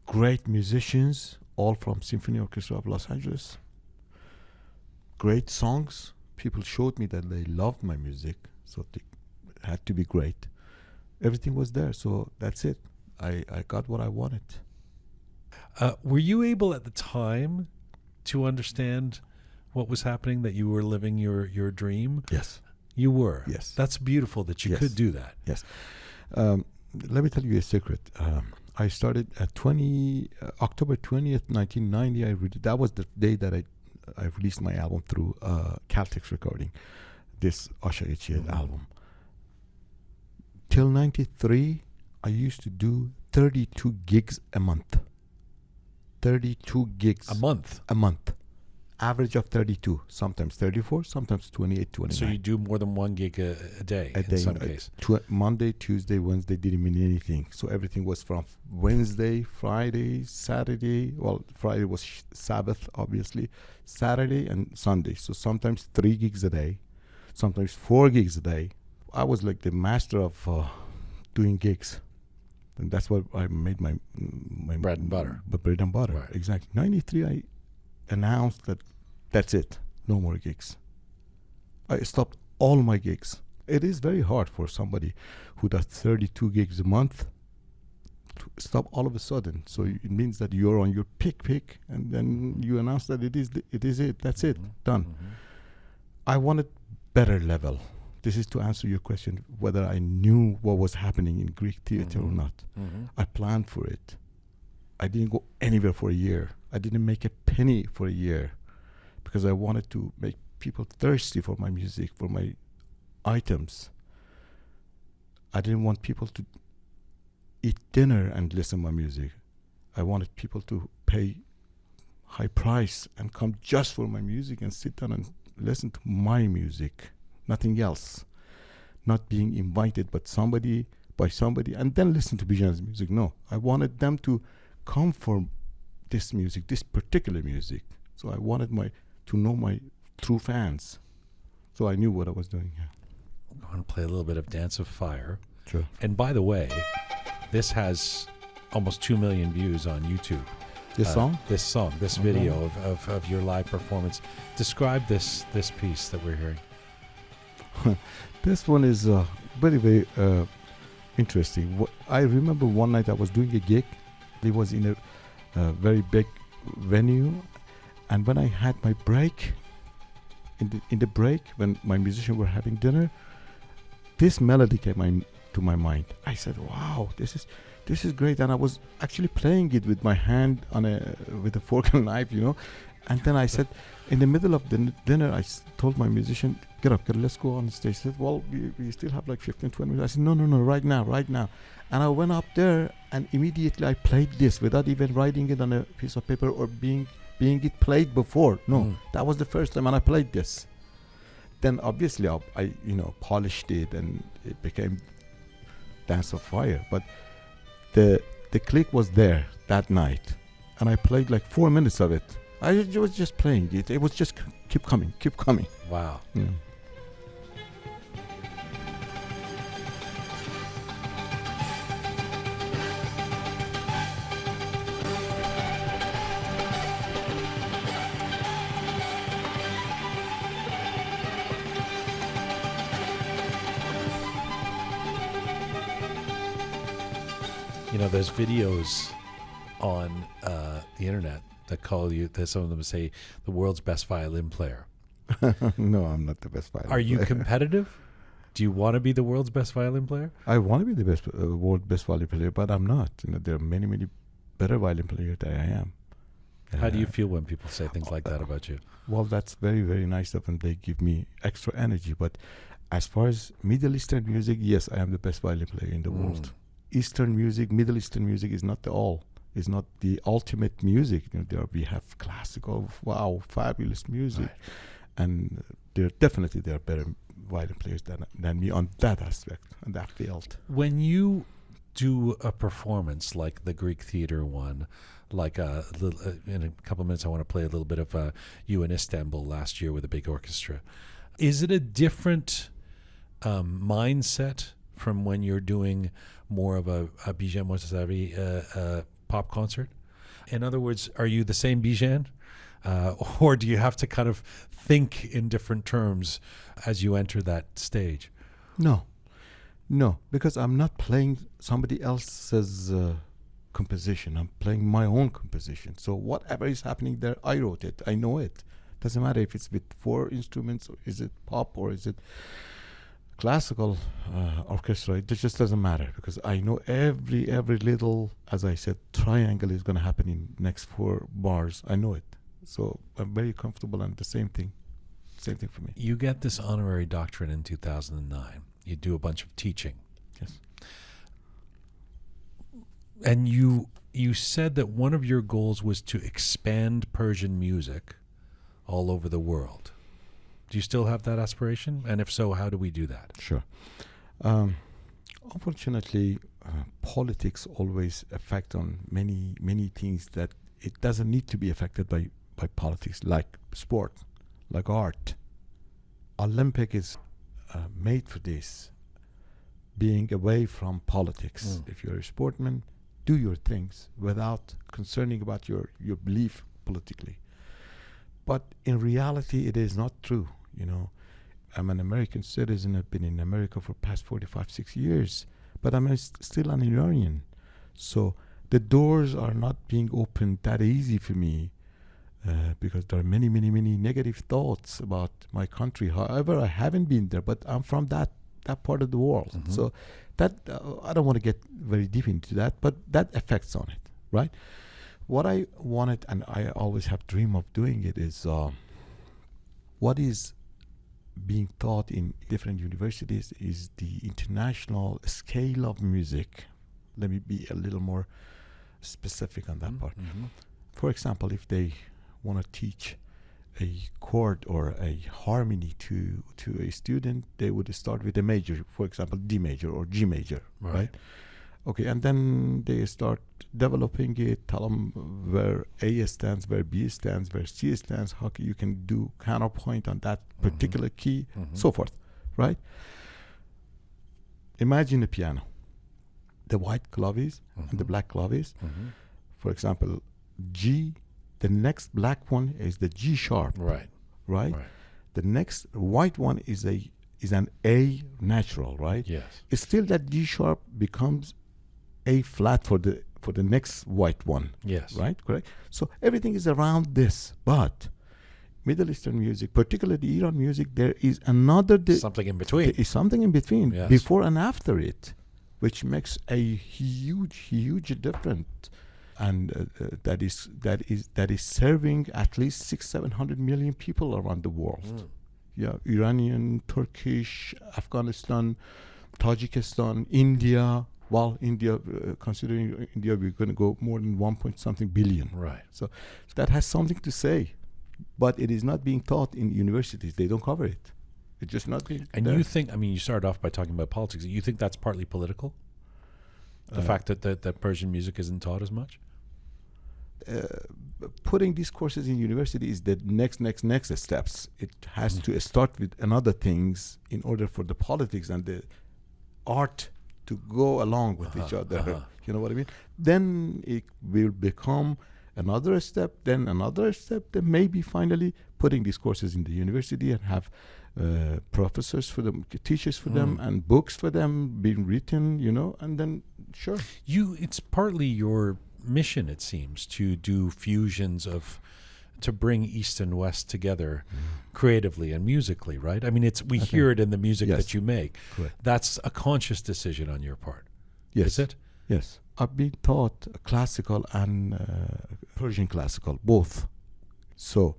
great musicians, all from Symphony Orchestra of Los Angeles, great songs. People showed me that they loved my music, so it had to be great. Everything was there, so that's it. I got what I wanted. Were you able at the time to understand what was happening, that you were living your dream? Yes. You were? Yes. That's beautiful that you could do that. Yes. Let me tell you a secret. I started at October 20th, 1990. That was the day that I released my album through Caltex Recording, this Ashaq album. Till 93, I used to do 32 gigs a month. 32 gigs. A month? A month. Average of 32, sometimes 34, sometimes 28, 29. So you do more than 1 gig a day in some case. Monday, Tuesday, Wednesday didn't mean anything. So everything was from Wednesday, Friday, Saturday. Well, Friday was Sabbath, obviously. Saturday and Sunday. So sometimes 3 gigs a day, sometimes 4 gigs a day. I was like the master of doing gigs. And that's what I made my bread and butter. Bread and butter, right. Exactly. 93, I announced that that's it, no more gigs. I stopped all my gigs. It is very hard for somebody who does 32 gigs a month to stop all of a sudden. So it means that you're on your peak, and then you announce that it is it, that's it, done. Mm-hmm. I wanted better level. This is to answer your question, whether I knew what was happening in Greek theater or not. Mm-hmm. I planned for it. I didn't go anywhere for a year. I didn't make a penny for a year because I wanted to make people thirsty for my music, for my items. I didn't want people to eat dinner and listen to my music. I wanted people to pay high price and come just for my music and sit down and listen to my music, nothing else. Not being invited by somebody and then listen to Bijan's music. No, I wanted them to come for this music, this particular music. So I wanted to know my true fans. So I knew what I was doing. Yeah. I'm going to play a little bit of Dance of Fire. Sure. And by the way, this has almost 2 million views on YouTube. This song? This video of your live performance. Describe this piece that we're hearing. This one is very, very interesting. I remember one night I was doing a gig. It was in a very big venue, and when I had my break, in the break when my musicians were having dinner, this melody came to my mind. I said, "Wow, this is great!" And I was actually playing it with my hand with a fork and knife, And then I said, in the middle of the dinner, I told my musician, get up, let's go on stage. He said, well, we still have like 15, 20 minutes. I said, no, right now. And I went up there, and immediately I played this without even writing it on a piece of paper or being it played before. No, that was the first time, and I played this. Then obviously I polished it, and it became Dance of Fire. But the click was there that night, and I played like 4 minutes of it. I was just playing it. It was just keep coming. Wow. Yeah. There's videos on the internet that call you, that some of them say the world's best violin player. No, I'm not the best violin player. Are you competitive? Do you want to be the world's best violin player? I want to be the world's best violin player, but I'm not. There are many, many better violin players than I am. How do you feel when people say things like that about you? Well, that's very, very nice of them. They give me extra energy. But as far as Middle Eastern music, yes, I am the best violin player in the world. Eastern music, Middle Eastern music is not is not the ultimate music. We have classical, fabulous music, right. And there are better violin players than me on that aspect, on that field. When you do a performance like the Greek theater one, like in a couple of minutes I want to play a little bit of you in Istanbul last year with a big orchestra. Is it a different mindset from when you're doing more of a Bijan Mortazavi pop concert? In other words, are you the same Bijan? Or do you have to kind of think in different terms as you enter that stage? No, because I'm not playing somebody else's composition. I'm playing my own composition. So whatever is happening there, I wrote it. I know it. Doesn't matter if it's with 4 instruments, or is it pop, or is it classical orchestra. It just doesn't matter, because I know every little, as I said, triangle is going to happen in next 4 bars. I know it. So I'm very comfortable, and the same thing for me. You get this honorary doctorate in 2009. You do a bunch of teaching. Yes. And you said that one of your goals was to expand Persian music all over the world. Do you still have that aspiration? And if so, how do we do that? Sure. Unfortunately, politics always affect on many things that it doesn't need to be affected by politics, like sport, like art. Olympic is made for this, being away from politics. If you're a sportsman, do your things without concerning about your belief politically. But in reality, it is not true. I'm an American citizen. I've been in America for past 6 years, but I'm still an Iranian. So the doors are not being opened that easy for me, because there are many negative thoughts about my country. However, I haven't been there, but I'm from that part of the world. Mm-hmm. So that I don't want to get very deep into that, but that affects on it, right? What I wanted, and I always have dream of doing it, is what is being taught in different universities is the international scale of music. Let me be a little more specific on that part. Mm-hmm. For example, if they want to teach a chord or a harmony to a student, they would start with a major, for example, D major or G major, right? Okay, and then they start developing it, tell them where A stands, where B stands, where C stands, how you can do counterpoint on that particular key, so forth, right? Imagine a piano. The white claves and the black claves. For example, G, the next black one is the G sharp. Right. Right? The next white one is an A natural, right? Yes. It's still that G sharp becomes A flat for the next white one. Yes. Right? Correct? So everything is around this. But Middle Eastern music, particularly Iran music, there is another something in between. There is something in between, Yes. before and after it, which makes a huge difference. And that is serving at least 600-700 million people around the world. Yeah, Iranian, Turkish, Afghanistan, Tajikistan, India. Well, India, considering India, we're going to go more than 1 billion. Right. So that has something to say, but it is not being taught in universities. They don't cover it. It's just not being. And there. you think? I mean, you started off by talking about politics. You think that's partly political? The fact that Persian music isn't taught as much? Putting these courses in university is the next steps. It has to start with another things in order for the politics and the art to go along with each other. You know what I mean? Then it will become another step, then another step, then maybe finally putting these courses in the university and have professors for them, teachers for them, and books for them being written, and then sure. It's partly your mission, it seems, to do fusions to bring East and West together creatively and musically, right? I mean, we hear it in the music that you make. Correct. That's a conscious decision on your part. Yes. Is it? Yes. I've been taught classical and Persian classical, both. So,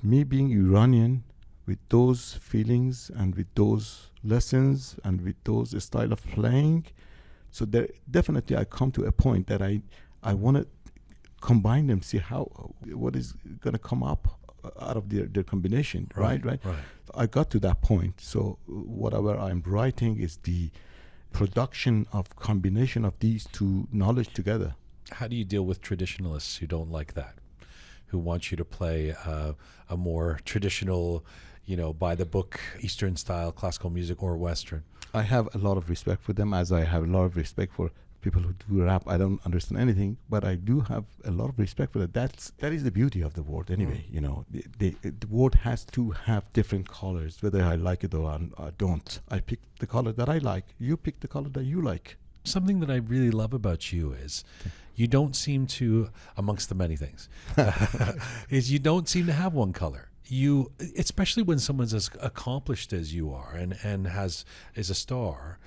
me being Iranian, with those feelings and with those lessons and with those style of playing, so there definitely I come to a point that I want to combine them, see what is going to come up out of their combination, right? I got to that point. So whatever I'm writing is the production of combination of these two knowledge together. How do you deal with traditionalists who don't like that, who want you to play a more traditional, by the book, Eastern style classical music or Western? I have a lot of respect for them, as I have a lot of respect for people who do rap. I don't understand anything, but I do have a lot of respect for that. That is the beauty of the world anyway. The world has to have different colors, whether I like it or I don't. I pick the color that I like. You pick the color that you like. Something that I really love about you is you don't seem to, amongst the many things, is you don't seem to have one color. You, especially when someone's as accomplished as you are and is a star,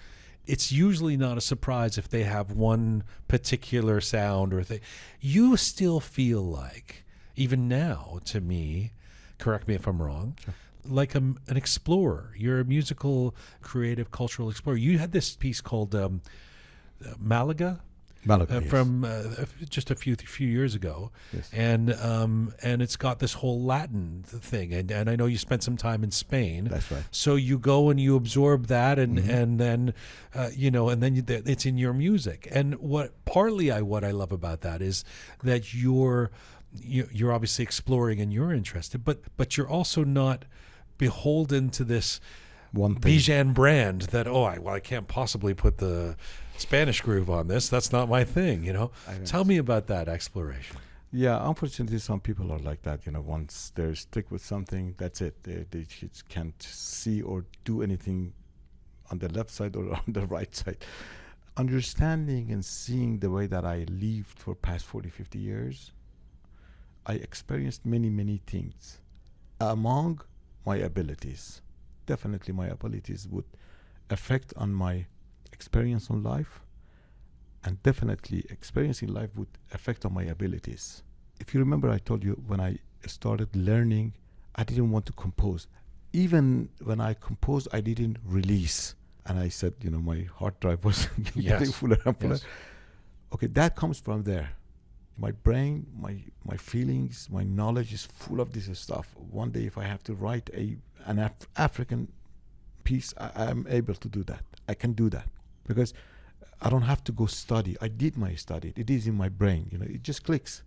it's usually not a surprise if they have one particular sound or thing. You still feel like, even now to me, correct me if I'm wrong, sure, like an explorer. You're a musical, creative, cultural explorer. You had this piece called Malaga. Yes. From just a few years ago, yes, and it's got this whole Latin thing, and I know you spent some time in Spain. That's right. So you go and you absorb that, and then it's in your music. And what I love about that is that you're obviously exploring and you're interested, but you're also not beholden to this one thing. Bijan brand that I can't possibly put the Spanish groove on this. That's not my thing, Tell me about that exploration. Yeah, unfortunately, some people are like that. Once they're stick with something, that's it. They just can't see or do anything on the left side or on the right side. Understanding and seeing the way that I lived for past 40, 50 years, I experienced many, many things. Among my abilities, definitely my abilities would affect on my experience on life, and definitely experiencing life would affect on my abilities. If you remember, I told you when I started learning, I didn't want to compose. Even when I composed, I didn't release. And I said, my hard drive was getting fuller and fuller. Yes. Okay, that comes from there. My brain, my feelings, my knowledge is full of this stuff. One day, if I have to write an African piece, I am able to do that. I can do that because I don't have to go study. I did my study. It is in my brain. It just clicks.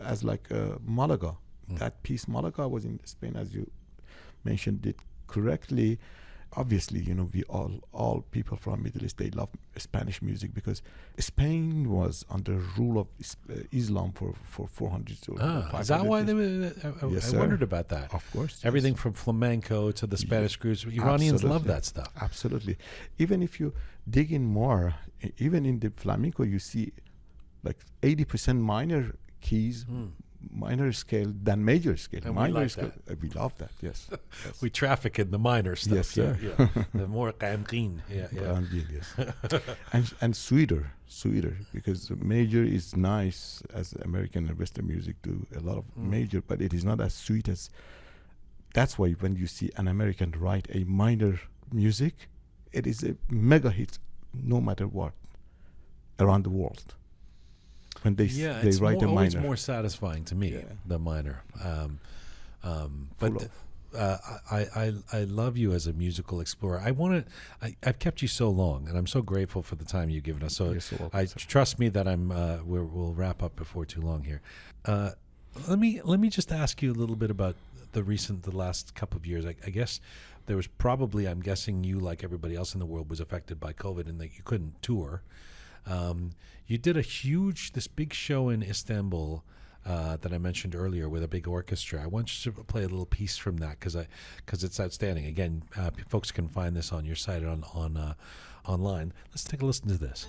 As like Malaga, that piece Malaga was in Spain, as you mentioned it correctly. obviously, we all people from Middle East, they love Spanish music because Spain was under rule of Islam for 400 or 500 is that why years. they were, Yes, I sir. wondered about that. Of course, Everything yes. from flamenco to the Spanish groups. Iranians love Absolutely. that stuff. Absolutely. Even if you dig in more, even in the flamenco, you see like 80% minor keys, minor scale than major scale. And we minor like scale. We love that. Yes. Yes. We traffic in the minor stuff. Yes, sir. Yeah. The more qamqin. Yeah. Yes. and sweeter because major is nice, as American and Western music do a lot of major, but it is not as sweet as. That's why when you see an American write a minor music, it is a mega hit, no matter what, around the world. When they It's write a always minor, more satisfying to me, Yeah. the minor. But Full I love you as a musical explorer. I've kept you so long, and I'm so grateful for the time you've given us. So You're so welcome, sir. trust me that we'll wrap up before too long here. Let me just ask you a little bit about the last couple of years. I guess there was probably, I'm guessing you, like everybody else in the world, was affected by COVID and that you couldn't tour. You did this big show in Istanbul that I mentioned earlier with a big orchestra. I want you to play a little piece from that because it's outstanding. Again, folks can find this on your site online. Let's take a listen to this.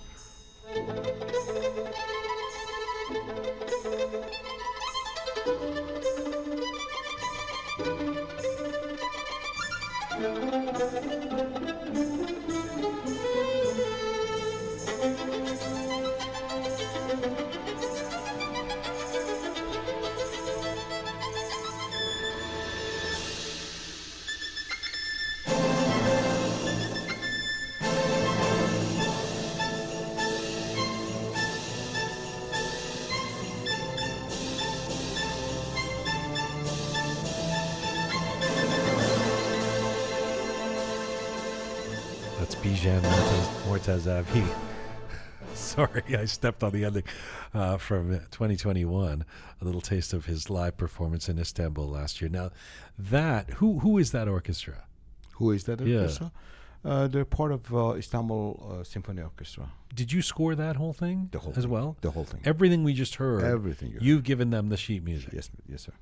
That's Bijan Mortazavi. Sorry, I stepped on the ending from 2021. A little taste of his live performance in Istanbul last year. Now, who is that orchestra? Who is that Yeah. orchestra? They're part of Istanbul Symphony Orchestra. Did you score that whole thing The whole as thing. well? The whole thing. Everything we just heard. Everything. You've given them the sheet music. Yes, yes, sir.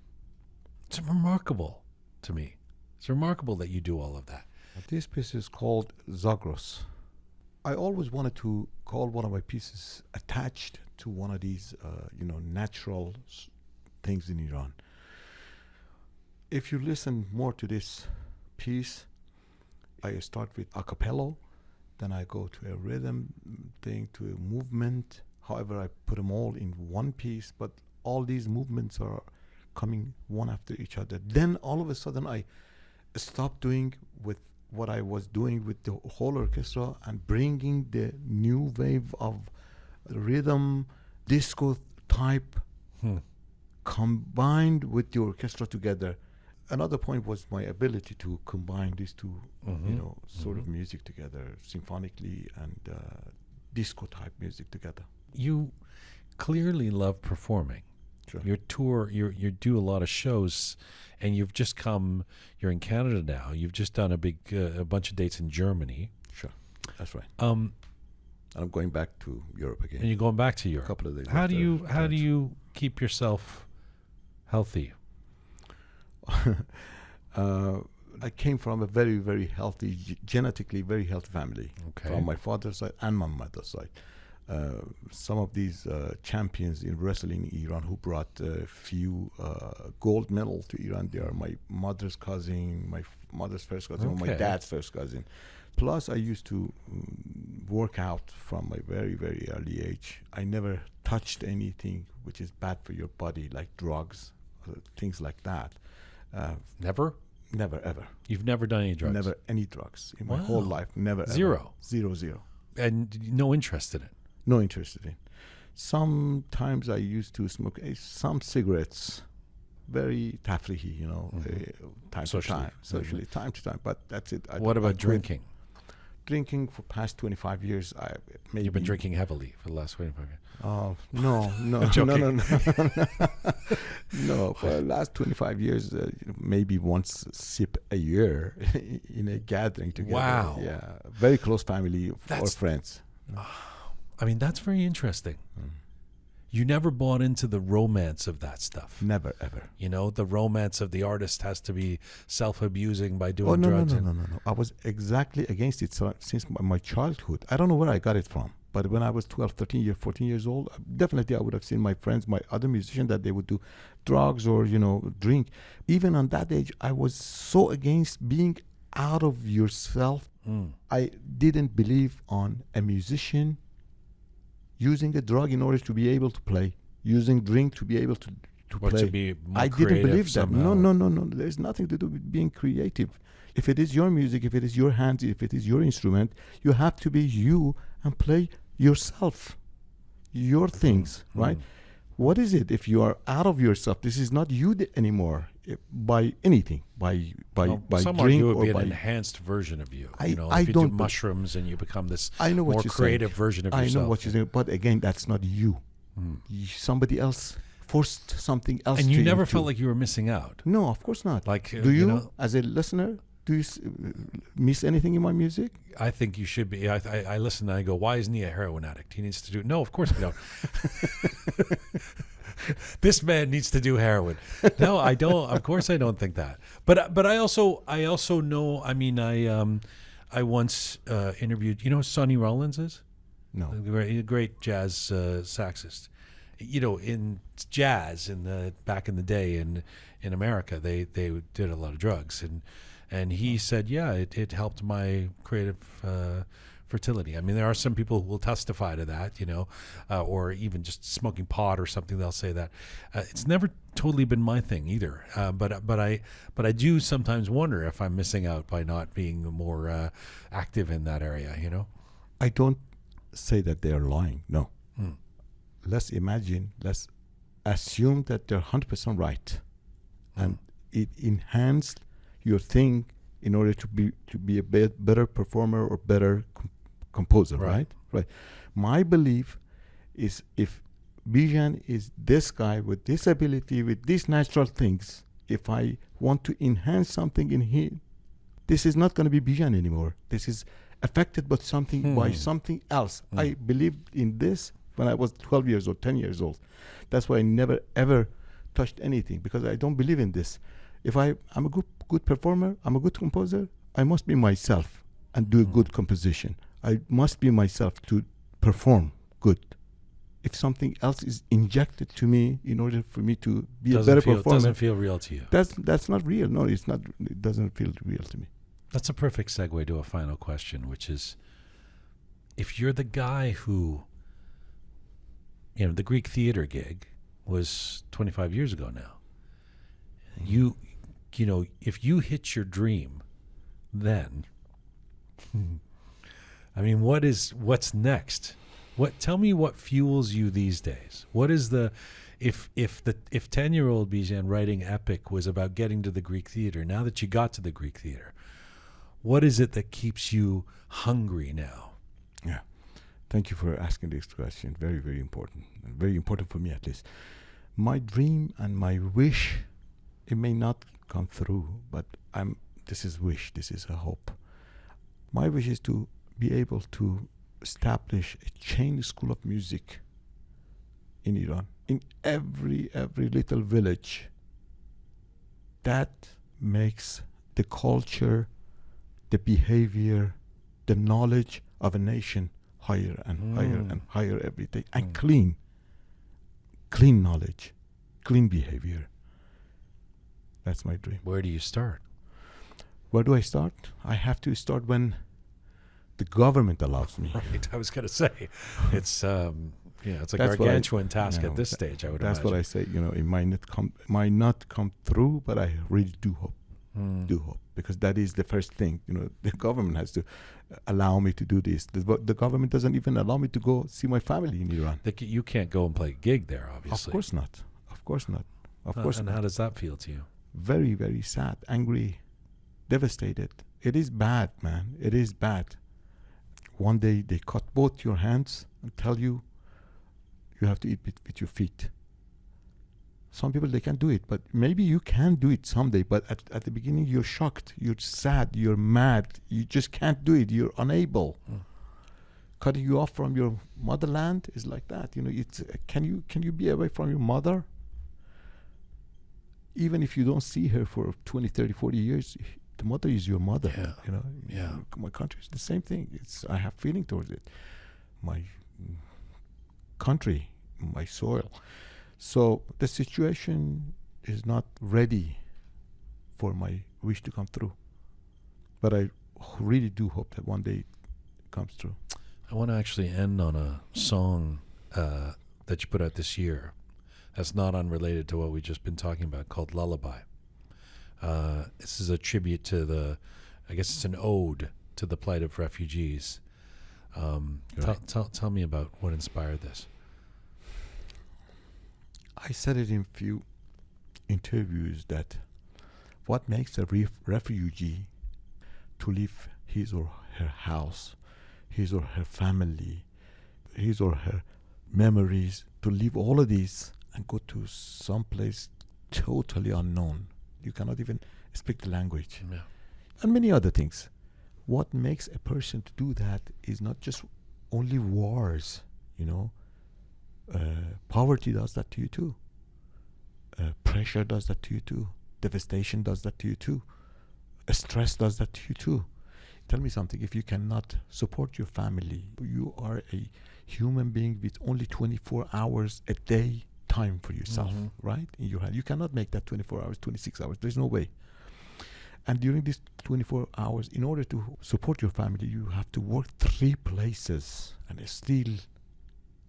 It's remarkable to me. It's remarkable that you do all of that. This piece is called Zagros. I always wanted to call one of my pieces attached to one of these, natural things in Iran. If you listen more to this piece, I start with a cappella, then I go to a rhythm thing, to a movement. However, I put them all in one piece, but all these movements are coming one after each other. Then all of a sudden I stopped doing with what I was doing with the whole orchestra and bringing the new wave of rhythm, disco type combined with the orchestra together. Another point was my ability to combine these two, sort of music together, symphonically and disco type music together. You clearly love performing. Sure. Your tour, you do a lot of shows, and you're in Canada now. You've just done a bunch of dates in Germany. Sure, that's right. And I'm going back to Europe again. you're going back to Europe. A couple of days. How do after you keep yourself healthy? I came from a very, very healthy, genetically very healthy family. Okay. From my father's side and my mother's side. Some of these champions in wrestling in Iran who brought a few gold medals to Iran, they are my mother's cousin, my mother's first cousin, or my Okay. dad's first cousin. Plus, I used to work out from my very, very early age. I never touched anything which is bad for your body, like drugs, things like that. Never? Never, ever. You've never done any drugs? Never any drugs in my whole Wow. life. Never, ever. Zero? Zero. And no interest in it? No interested in. Sometimes I used to smoke some cigarettes, very tafrihi, time Socially. to time. Socially, time to time. But that's it. What about drinking? drinking for past 25 years. Maybe You've been drinking heavily for the last 25 years. No, no, no, joking. no. For the last 25 years, maybe once sip a year in a gathering together. Wow. Yeah, very close family or friends. I mean, that's very interesting. You never bought into the romance of that stuff. Never, ever. You know, the romance of the artist has to be self-abusing by doing Oh, no, drugs. no. I was exactly against it since my childhood. I don't know where I got it from. But when I was 12, 13 years, 14 years old, definitely I would have seen my friends, my other musicians, that they would do drugs or, drink. Even on that age, I was so against being out of yourself. I didn't believe on a musician using a drug in order to be able to play, using drink to be able to Or play. to be more I didn't creative believe that. somehow. No. There's nothing to do with being creative. If it is your music, if it is your hands, if it is your instrument, you have to be you and play yourself, your things, right? What is it if you are out of yourself? This is not you anymore. By anything, by some drink argue it or would be an by enhanced version of you. I if you don't do be- mushrooms and you become this I know what more you're creative saying. version of I yourself. know what you're saying, but again, that's not you. Somebody else forced something else. And you to never into- felt like you were missing out. No, of course not. Like, do you, know, as a listener, do you miss anything in my music? I think you should be. I listen and I go, why isn't he a heroin addict? He needs to do. No, of course we don't. This man needs to do heroin. No, I don't. Of course, I don't think that. But I also know. I mean, I once interviewed. You know who Sonny Rollins is? No. A great jazz saxist. You know, in jazz back in the day in America, they did a lot of drugs, and he said, yeah, it helped my creative fertility. I mean, there are some people who will testify to that, or even just smoking pot or something. They'll say that. It's never totally been my thing either. But I do sometimes wonder if I'm missing out by not being more active in that area. I don't say that they are lying. No. Let's assume that they're 100% right, and it enhanced your thing in order to be a better performer or better composer, right? My belief is if Bijan is this guy with this ability, with these natural things, if I want to enhance something in him, this is not going to be Bijan anymore. This is affected by something else. I believed in this when I was 12 years old, 10 years old. That's why I never ever touched anything, because I don't believe in this. If I'm a good performer, I'm a good composer, I must be myself and do a good composition. I must be myself to perform good. If something else is injected to me in order for me to be a better performer, doesn't feel real to you. That's not real. No, it's not. It doesn't feel real to me. That's a perfect segue to a final question, which is, if you're the guy who, the Greek theater gig was 25 years ago now. If you hit your dream, then, I mean, what's next? Tell me what fuels you these days. What is if 10-year-old Bijan writing Epic was about getting to the Greek theater, now that you got to the Greek theater, what is it that keeps you hungry now? Yeah. Thank you for asking this question. Very, very important. Very important for me, at least. My dream and my wish, it may not come through, but this is wish, this is a hope. My wish is to be able to establish a chain school of music in Iran, in every little village. That makes the culture, the behavior, the knowledge of a nation higher and higher and higher every day, and clean knowledge, clean behavior. That's my dream. Where do you start? Where do I start? I have to start when the government allows me. Right, I was going to say, it's it's a That's gargantuan task at this stage, I would That's imagine. what I say. It might not come through, but I really do hope. Do hope, because that is the first thing. The government has to allow me to do this. The government doesn't even allow me to go see my family in Iran. You can't go and play a gig there, obviously. Of course not. Of course not. And how does that feel to you? Very, very sad, angry, devastated. It is bad, man. It is bad. one day they cut both your hands and tell you you have to eat with your feet. Some people, they can do it, but maybe you can do it someday. But at the beginning, you're shocked, you're sad, you're mad. You just can't do it. You're unable. Cutting you off from your motherland is like that. You know, it's can you be away from your mother? Even if you don't see her for 20, 30, 40 years, the mother is your mother. Yeah. You know, Yeah. My country is the same thing. I have feeling towards it. My country, my soil. So the situation is not ready for my wish to come through. But I really do hope that one day it comes true. I want to actually end on a song that you put out this year that's not unrelated to what we've just been talking about, called Lullaby. This is a tribute to I guess it's an ode to the plight of refugees. Tell me about what inspired this. I said it in few interviews that what makes a refugee to leave his or her house, his or her family, his or her memories, to leave all of these and go to some place totally unknown. You cannot even speak the language. Yeah. And many other things. What makes a person to do that is not just only wars, you know. Poverty does that to you too. Pressure does that to you too. Devastation does that to you too. Stress does that to you too. Tell me something. If you cannot support your family, you are a human being with only 24 hours a day time for yourself, right? In your hand. You cannot make that 24 hours, 26 hours. There's no way. And during these 24 hours, in order to support your family, you have to work 3 places and still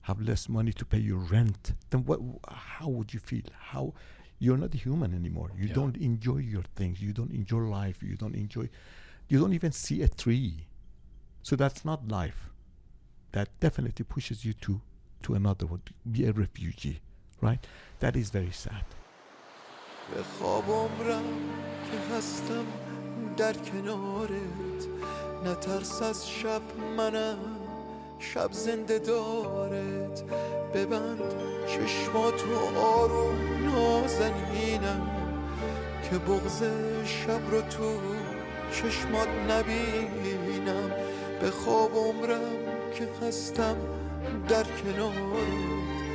have less money to pay your rent. Then how would you feel? How you're not human anymore. You don't enjoy your things. You don't enjoy life. You don't even see a tree. So that's not life. That definitely pushes you to another one, to be a refugee, right? That is very sad. به خواب عمرم که هستم در کنارت نترس از شب منم شب زنده دارت ببند چشماتو آروم نازنینم که بغض شب رو تو چشمات نبینم به خواب عمرم که هستم در کنارت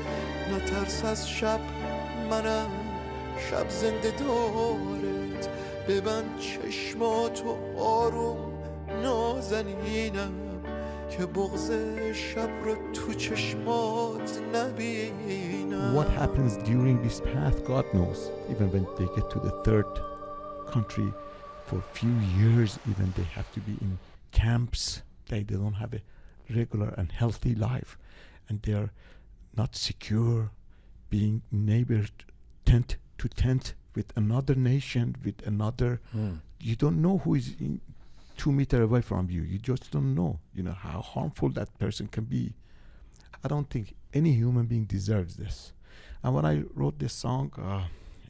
نترس از شب منم شب زنده دارت ببند چشماتو آروم نازنینم که بغض شب رو تو چشمات نبینم. What happens during this path, God knows. Even when they get to the third country, for a few years, even they have to be in camps. They don't have a regular and healthy life, and they are not secure, being neighbored tent to tent with another nation, with another. You don't know who is 2 meters away from you. You just don't know, how harmful that person can be. I don't think any human being deserves this. And when I wrote this song,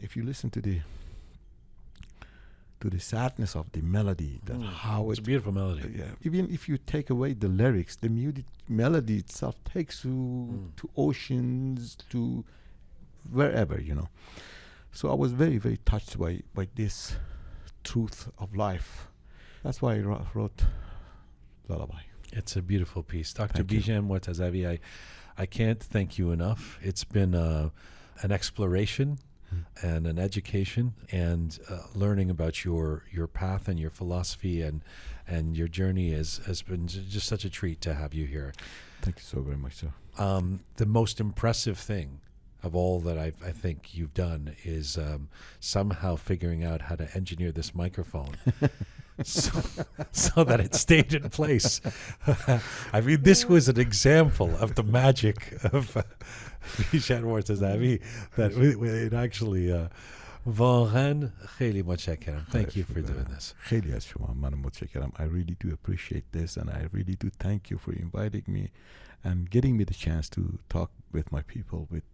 if you listen to the sadness of the melody, that how it's a beautiful melody. Even if you take away the lyrics, the melody itself takes you to oceans, to wherever, So I was very, very touched by this truth of life. That's why I wrote Lullaby. It's a beautiful piece. Dr. Thank you. Bijan Mortazavi, I can't thank you enough. It's been an exploration and an education and learning about your path and your philosophy and your journey has been just such a treat to have you here. Thank you so very much, sir. The most impressive thing of all that I think you've done is somehow figuring out how to engineer this microphone so that it stayed in place. I mean, this was an example of the magic of Bijan Mortazavi that it actually واقعا خیلی متشکرم. Thank you for doing this. خیلی از شما من متشکرم. I really do appreciate this, and I really do thank you for inviting me and getting me the chance to talk with my people, with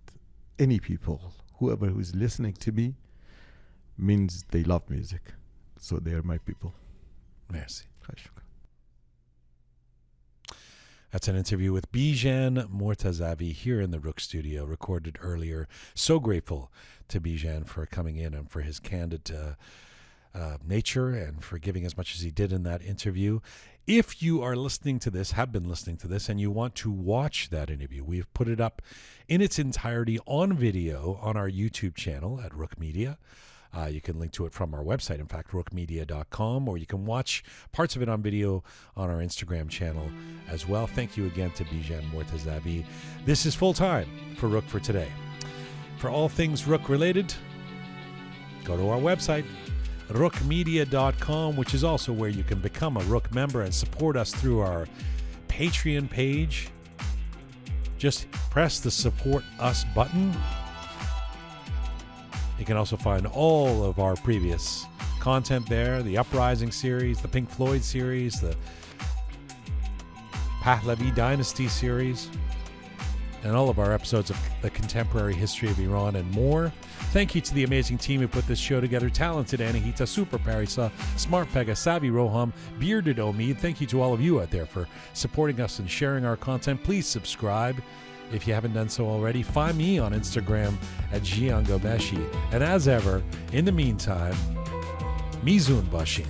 any people. Whoever who is listening to me means they love music, so they are my people. Merci. خواهش می‌کنم. That's an interview with Bijan Mortazavi here in the Rook Studio, recorded earlier. So grateful to Bijan for coming in and for his candid nature and for giving as much as he did in that interview. If you are listening to this, have been listening to this, and you want to watch that interview, we've put it up in its entirety on video on our YouTube channel at Rook Media. You can link to it from our website, in fact, rookmedia.com, or you can watch parts of it on video on our Instagram channel as well. Thank you again to Bijan Mortezavi. This is Full Time for Rook for today. For all things Rook related, go to our website, rookmedia.com, which is also where you can become a Rook member and support us through our Patreon page. Just press the Support Us button. You can also find all of our previous content there, the Uprising series, the Pink Floyd series, the Pahlavi Dynasty series, and all of our episodes of the contemporary history of Iran and more. Thank you to the amazing team who put this show together. Talented Anahita, Super Parisa, Smart Pegah, Savvy Roham, Bearded Omid. Thank you to all of you out there for supporting us and sharing our content. Please subscribe if you haven't done so already. Find me on Instagram at Jian Ghomeshi. And as ever, in the meantime, Mizun Bashin.